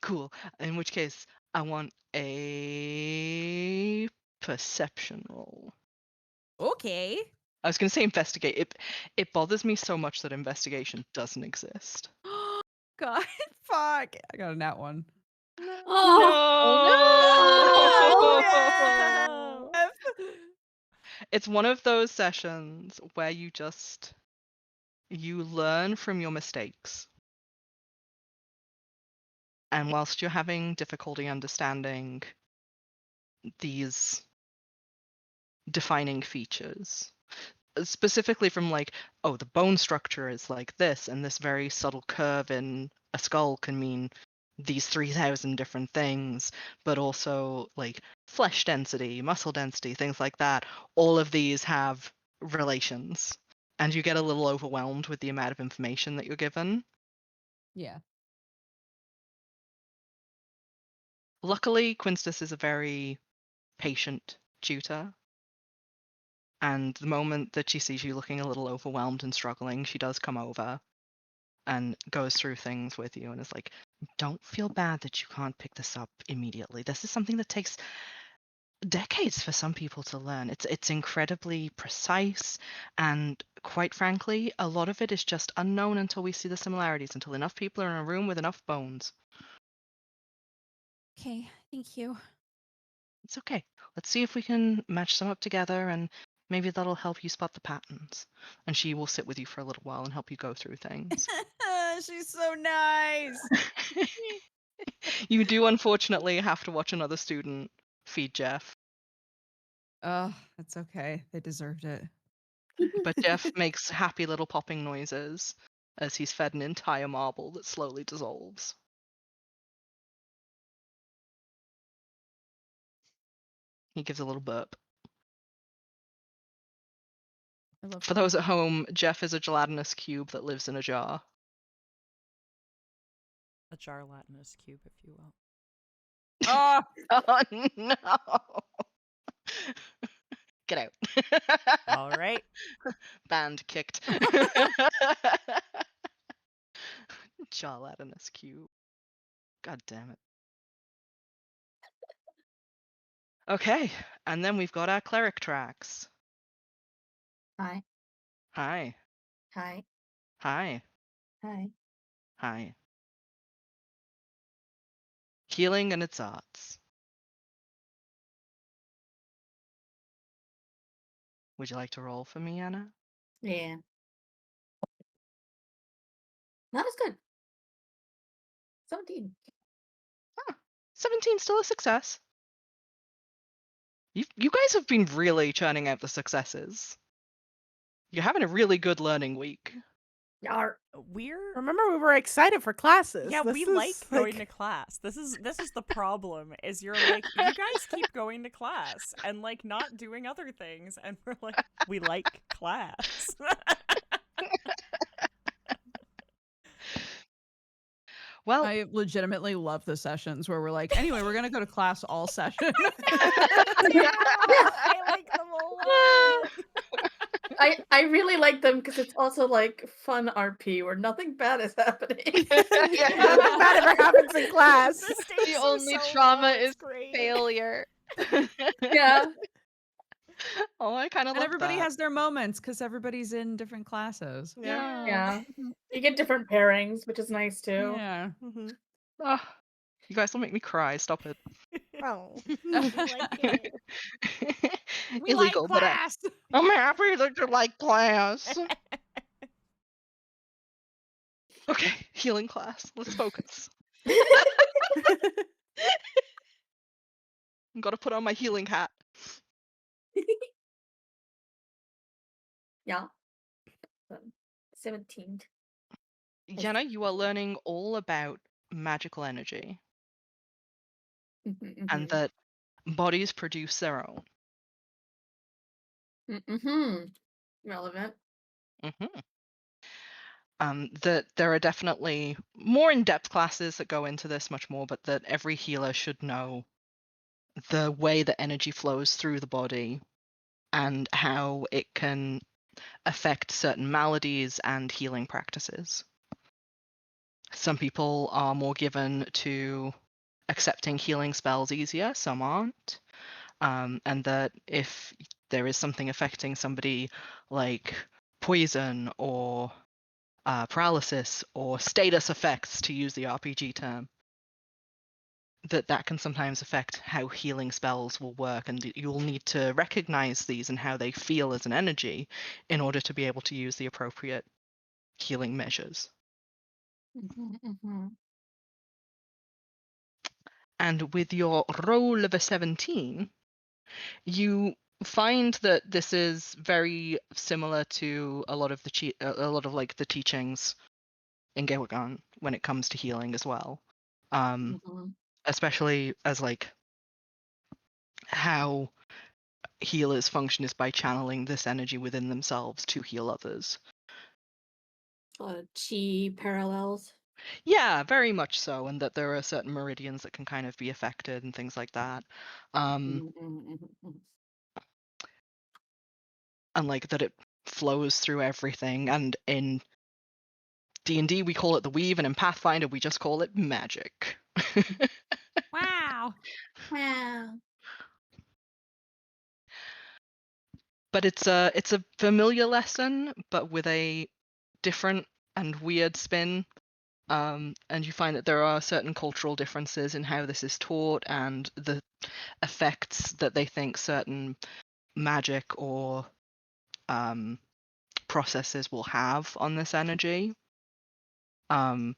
Cool. In which case, I want a perception roll. Okay. I was going to say investigate. It bothers me so much that investigation doesn't exist. God, fuck. I got a nat one. Oh, No! It's one of those sessions where you learn from your mistakes. And whilst you're having difficulty understanding these defining features. Specifically from like, oh, the bone structure is like this, and this very subtle curve in a skull can mean these 3,000 different things, but also like flesh density, muscle density, things like that. All of these have relations, and you get a little overwhelmed with the amount of information that you're given. Yeah. Luckily, Quinstus is a very patient tutor. And the moment that she sees you looking a little overwhelmed and struggling, she does come over and goes through things with you and is like, don't feel bad that you can't pick this up immediately. This is something that takes decades for some people to learn. It's incredibly precise, and quite frankly, a lot of it is just unknown until we see the similarities, until enough people are in a room with enough bones. Okay, thank you. It's okay. Let's see if we can match some up together, and maybe that'll help you spot the patterns. And she will sit with you for a little while and help you go through things. She's so nice. You do unfortunately have to watch another student feed Jeff. Oh, that's okay. They deserved it. But Jeff makes happy little popping noises as he's fed an entire marble that slowly dissolves. He gives a little burp. I love For those at home, Jeff is a gelatinous cube that lives in a jar. A jarlatinous cube, if you will. Oh, Oh no! Get out. All right. Band kicked. Gelatinous cube. God damn it. Okay, and then we've got our cleric tracks. Hi. Hi. Hi. Hi. Hi. Hi. Healing and its arts. Would you like to roll for me, Yenna? Yeah. Not as good. 17. 17 still a success. You guys have been really churning out the successes. You're having a really good learning week. Yar. We're Remember, we were excited for classes. yeah, This we is, like going to class. This is the problem. Is you're like, you guys keep going to class and like not doing other things, and we're like, we like class. Well, I legitimately love the sessions where we're like, anyway, we're gonna go to class all session. I like them a lot. I really like them because it's also like fun RP where nothing bad is happening. Nothing bad ever happens in class. The stakes The are only so trauma low, it's is great. failure. Yeah. Oh, I kind of And love everybody that. has their moments because everybody's in different classes. Yeah. Yeah. You get different pairings, which is nice too. Yeah. Mm-hmm. Oh, you guys don't make me cry. Stop it. Oh. We like it. We Illegal, like but class. I'm happy that you like class. Okay, healing class. Let's focus. I've got to put on my healing hat. Yeah. 17. Yenna, you are learning all about magical energy and that bodies produce their own. Relevant. That there are definitely more in-depth classes that go into this much more, but that every healer should know the way that energy flows through the body and how it can affect certain maladies and healing practices. Some people are more given to accepting healing spells easier, some aren't. And that if there is something affecting somebody like poison or paralysis or status effects, to use the RPG term, that can sometimes affect how healing spells will work, and you'll need to recognize these and how they feel as an energy in order to be able to use the appropriate healing measures. And with your roll of a 17, you find that this is very similar to a lot of the teachings in Gewagon when it comes to healing as well. Mhm. Especially as how healers function is by channeling this energy within themselves to heal others. Chi parallels. Yeah, very much so, and that there are certain meridians that can kind of be affected and things like that. Mhm. And that it flows through everything. And in D&D we call it the weave, and in Pathfinder we just call it magic. Wow. Wow. But it's a familiar lesson, but with a different and weird spin. And you find that there are certain cultural differences in how this is taught and the effects that they think certain magic or processes will have on this energy. And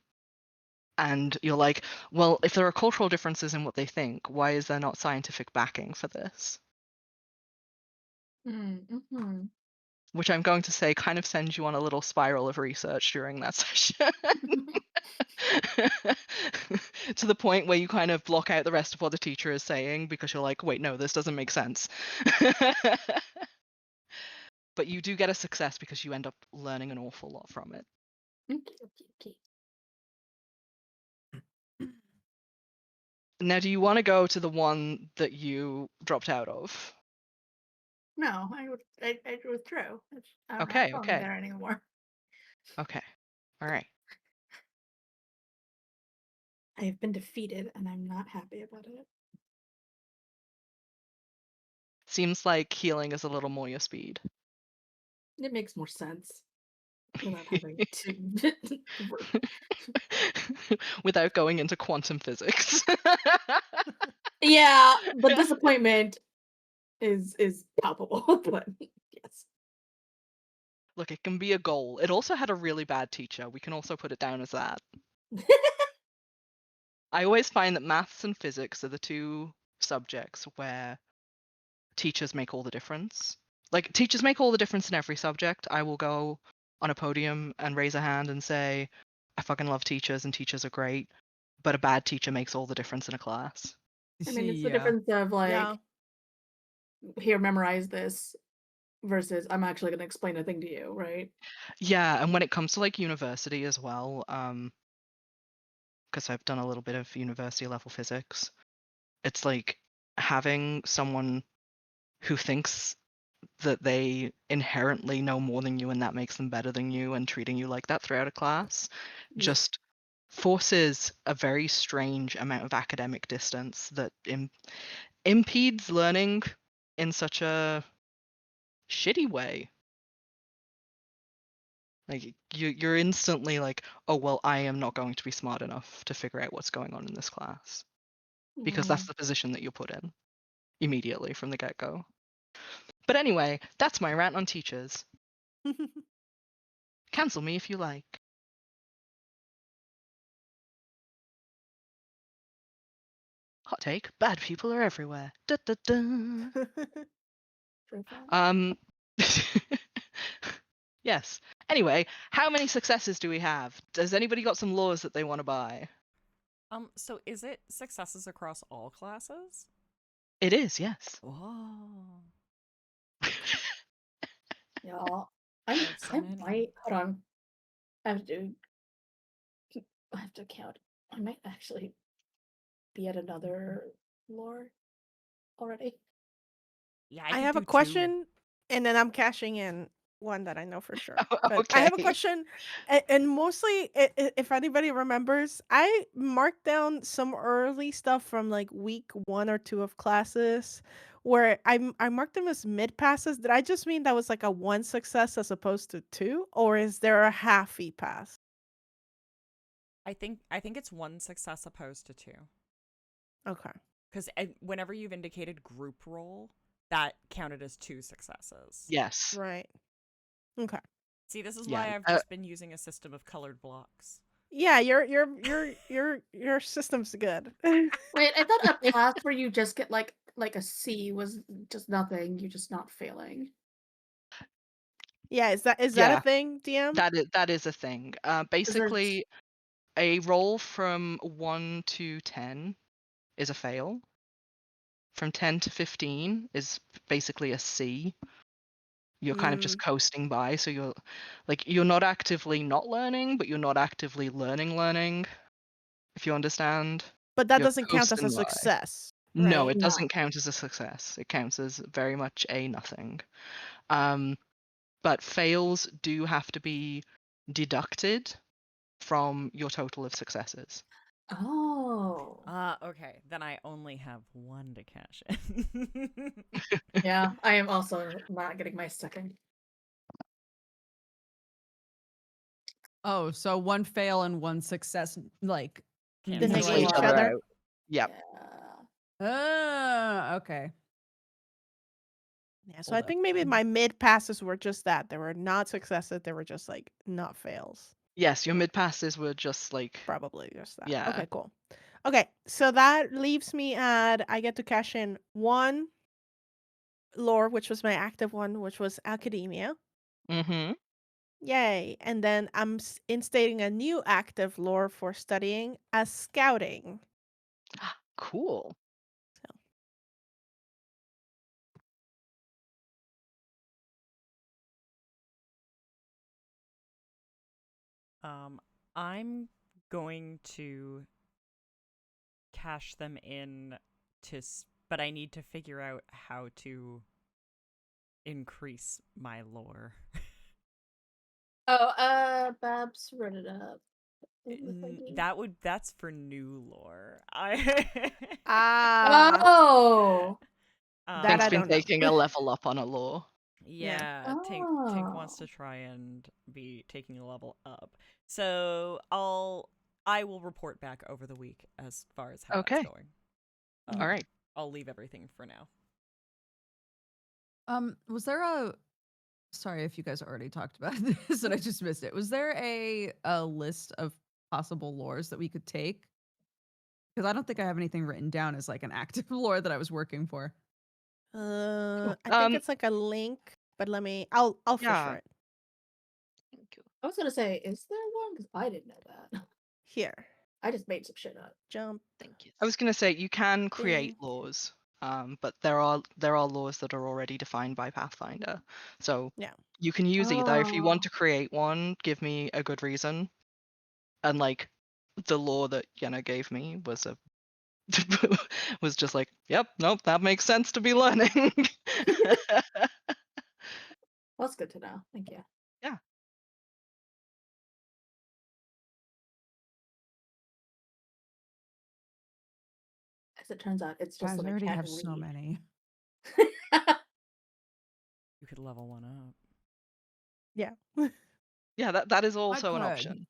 you're like, well, if there are cultural differences in what they think, why is there not scientific backing for this? Mm-hmm. Which I'm going to say kind of sends you on a little spiral of research during that session. To the point where you kind of block out the rest of what the teacher is saying because you're like, wait, no, this doesn't make sense. But you do get a success because you end up learning an awful lot from it. Okay. Now, do you want to go to the one that you dropped out of? No, I withdrew. I'm not Okay, going okay, there anymore. okay. All right. I have been defeated, and I'm not happy about it. Seems like healing is a little more your speed. It makes more sense without having to. Without going into quantum physics. Yeah, the disappointment is palpable, but yes. Look, it can be a goal. It also had a really bad teacher. We can also put it down as that. I always find that maths and physics are the two subjects where teachers make all the difference. Teachers make all the difference in every subject. I will go on a podium and raise a hand and say, I fucking love teachers and teachers are great, but a bad teacher makes all the difference in a class. I mean, it's the Yeah. difference of Yeah. here, memorize this versus I'm actually going to explain a thing to you, right? Yeah, and when it comes to university as well, because I've done a little bit of university level physics, it's like having someone who thinks that they inherently know more than you and that makes them better than you and treating you like that throughout a class just forces a very strange amount of academic distance that impedes learning in such a shitty way. You're instantly like, oh well, I am not going to be smart enough to figure out what's going on in this class, because that's the position that you're put in immediately from the get-go. But anyway, that's my rant on teachers. Cancel me if you like. Hot take, bad people are everywhere. Da, da, da. Yes. Anyway, how many successes do we have? Does anybody got some laws that they want to buy? So is it successes across all classes? It is, yes. Oh. Yeah, I have so many. might hold on. I have to count. I might actually be at another lore already. Yeah, I could have a do two. question, and then I'm cashing in one that I know for sure. Oh, But I have a okay. question, and mostly, if anybody remembers, I marked down some early stuff from week 1 or 2 of classes, where I marked them as mid passes. Did I just mean that was a 1 success as opposed to 2, or is there a half E pass? I think it's 1 success opposed to 2. Okay. Because whenever you've indicated group roll, that counted as 2 successes. Yes. Right. Okay. See, this is Yeah, why I've just been using a system of colored blocks. Yeah, your system's good. Wait, I thought a path where you just get like a C was just nothing. You're just not failing. Yeah, is that a Yeah. thing, DM? That is a thing. Basically, a roll from 1 to 10 is a fail. From 10 to 15 is basically a C. You're kind of just coasting by, so you're not actively not learning, but you're not actively learning, if you understand. But that You're doesn't count as a coasting by. success, No, right? it No. doesn't count as a success. It counts as very much a nothing. But fails do have to be deducted from your total of successes. Oh. Okay. Then I only have 1 to cash in. Yeah, I am also not getting my second. Oh, so 1 fail and 1 success, like Cancel negate each each other other. out. Yep. Okay. Yeah, so Hold I up think maybe then. my mid passes were just that. They were not successes, they were just like not fails. Yes, your mid passes were just like Probably just that. Yeah. Okay, cool. Okay, so that leaves me at I get to cash in 1 lore, which was my active one, which was academia. Mm-hmm. Yay. And then I'm instating a new active lore for studying as scouting. Cool. I'm going to cash them in but I need to figure out how to increase my lore. Babs, wrote it up. That's for new lore. Ah, Oh. that Tink's I been don't know. taking a level up on a lore. Yeah, Tink wants to try and be taking a level up. So I will report back over the week as far as how Okay. that's going. All right. I'll leave everything for now. Was there sorry if you guys already talked about this and I just missed it. Was there a list of possible lores that we could take? Because I don't think I have anything written down as like an active lore that I was working for. I think it's like a link, but I'll fish Yeah. for it. Thank you. I was gonna say, is there one? Because I didn't know that. Here. I just made some shit up. Jump. Thank you. I was gonna say you can create Ding. laws, but there are laws that are already defined by Pathfinder. So Yeah. you can use either. If you want Oh. to create one, give me a good reason. And like the law that Yenna gave me was was just like, yep, nope, that makes sense to be learning. That's good to know. Thank you. Yeah. As it turns out, it's just Guys, that I I already can't have so read. many. You could level one up. Yeah. Yeah, that is I also an could. option.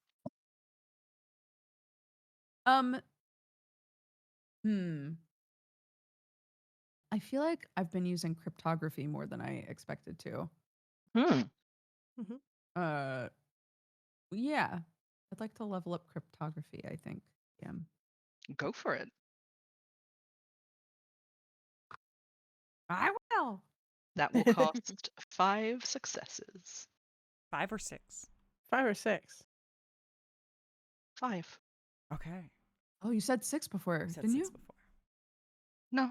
I feel like I've been using cryptography more than I expected to. Yeah. I'd like to level up cryptography, I think. Yeah. Go for it. I will. That will cost 5 successes. 5 or 6? 5 or 6. 5. Okay. Oh, you said 6 before, You said didn't 6 you? before. No.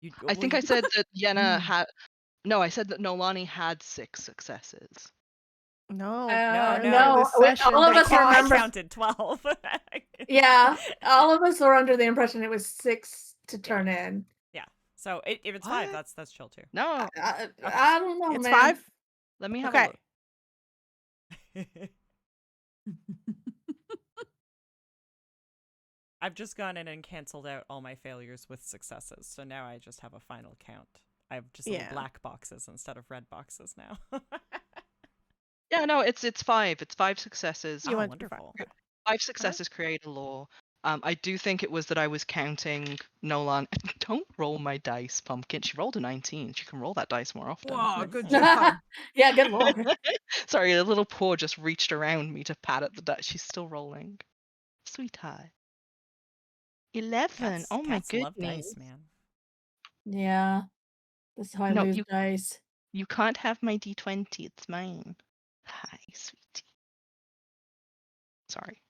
You, I well, think you- I said that Yenna Mm. had. No, I said that Noelani had 6 successes. No. No, earlier no. this Wait, session, all of they us cast- I remember. counted 12. Yeah, all of us were under the impression it was 6 to turn in. Yeah. So if it's 5, What? that's chill too. No. I don't know, It's man. 5? Let me have Okay. a look. I've just gone in and canceled out all my failures with successes, so now I just have a final count. I have just little Yeah. black boxes instead of red boxes now. Yeah, no, it's 5. It's 5 successes. You Oh, went for 5. wonderful. Okay. 5 successes create a law. I do think it was that I was counting Nolan. Don't roll my dice, Pumpkin. She rolled a 19. She can roll that dice more often. Whoa, good job. Yeah, good lord. Sorry, a little paw just reached around me to pat at the dice. She's still rolling. Sweetheart. 11. Oh my Cats love goodness. dice, man. Yeah. That's how I No, lose you dice. you can't have my d20. It's mine. Hi, sweetie. Sorry.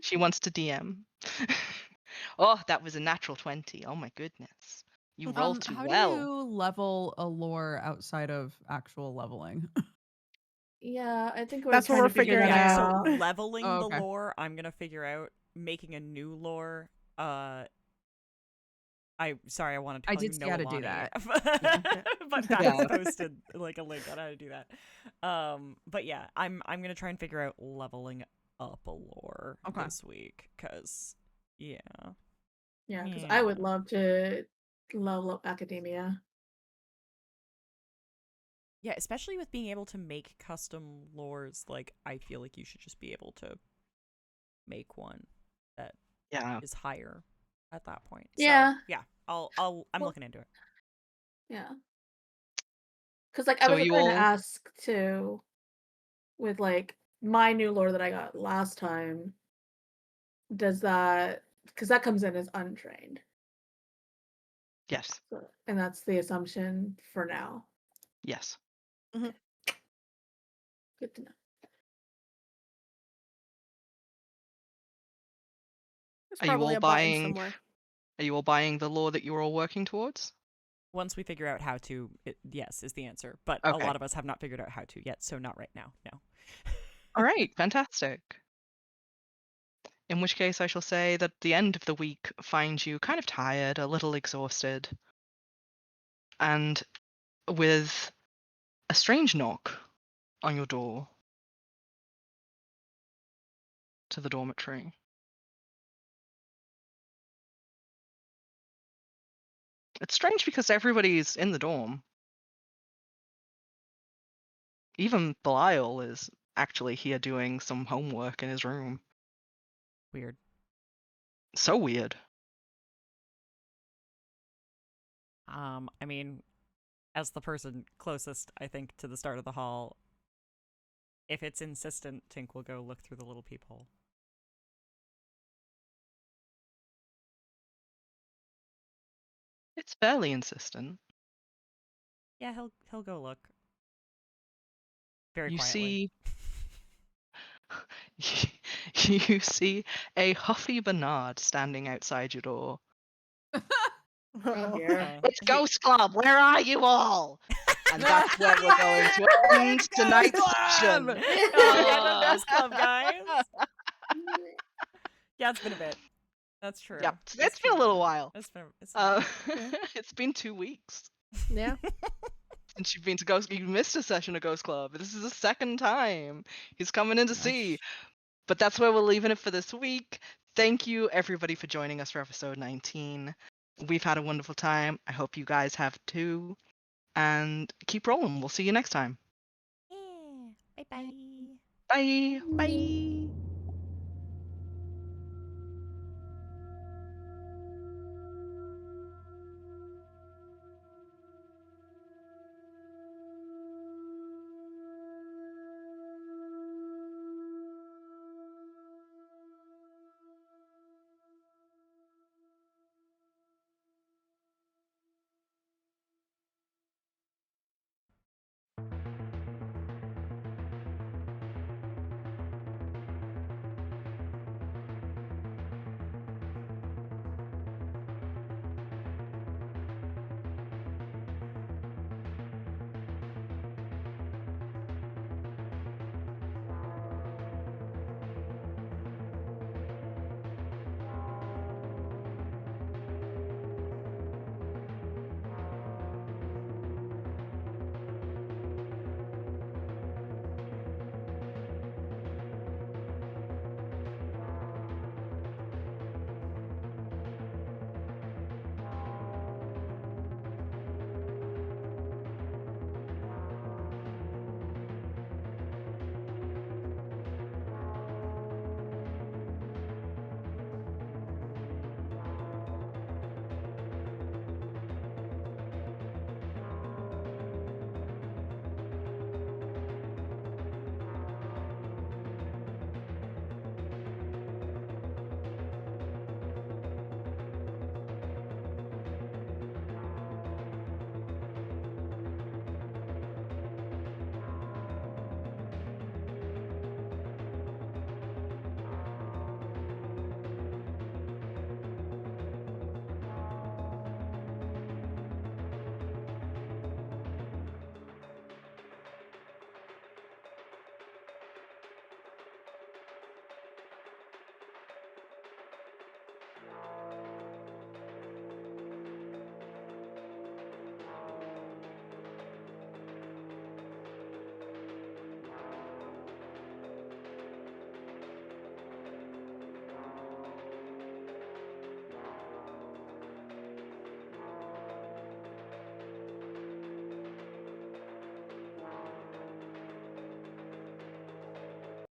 She wants to DM. Oh, that was a natural 20. Oh my goodness. You rolled too How well. do you level a lore outside of actual leveling? Yeah, I think we're That's what trying we're to figure figuring that So out. out. leveling Oh, the okay. lore, I'm gonna figure out. Making a new lore, I wanted to I call you did see how to do Noelani, that. but Vash Yeah. posted like a link on how to do that. But yeah, I'm gonna try and figure out leveling up a lore Okay. this week, cause yeah. Yeah, because I would Yeah. love to level up academia. Yeah, especially with being able to make custom lores, like I feel like you should just be able to make one that Yeah. is higher at that point. Yeah. So, yeah, I'm Well- looking into it. Yeah. Because like I So was you going to all ask too, with like my new lore that I got last time, does that, because that comes in as untrained, Yes. and that's the assumption for now. Yes. Good to know. There's Are you probably all a button buying somewhere. Are you all buying the lore that you were all working towards? Once we figure out how to, yes, is the answer. But a Okay. lot of us have not figured out how to yet, so not right now. No. All right, fantastic. In which case, I shall say that the end of the week finds you kind of tired, a little exhausted, and with a strange knock on your door to the dormitory. It's strange because everybody's in the dorm. Even Belial is actually here doing some homework in his room. Weird. So weird. I mean, as the person closest, I think, to the start of the hall, if it's insistent, Tink will go look through the little peephole. It's fairly insistent. Yeah, he'll go look. Very You quietly. see you see a huffy Bernard standing outside your door. Oh, here. It's Ghost Club. Where are you all? And that's where we're going to end tonight's session. Oh, yeah, Ghost Club, guys. Yeah, it's been a bit. That's true. Yep, It's it's been a true. little while. It's been It's been 2 weeks Yeah. since you've been to Ghost. You missed a session of Ghost Club. This is the second time he's coming in to see. But that's where we're leaving it for this week. Thank you, everybody, for joining us for episode 19. We've had a wonderful time. I hope you guys have too. And keep rolling. We'll see you next time. Yeah. Bye-bye. Bye. Bye.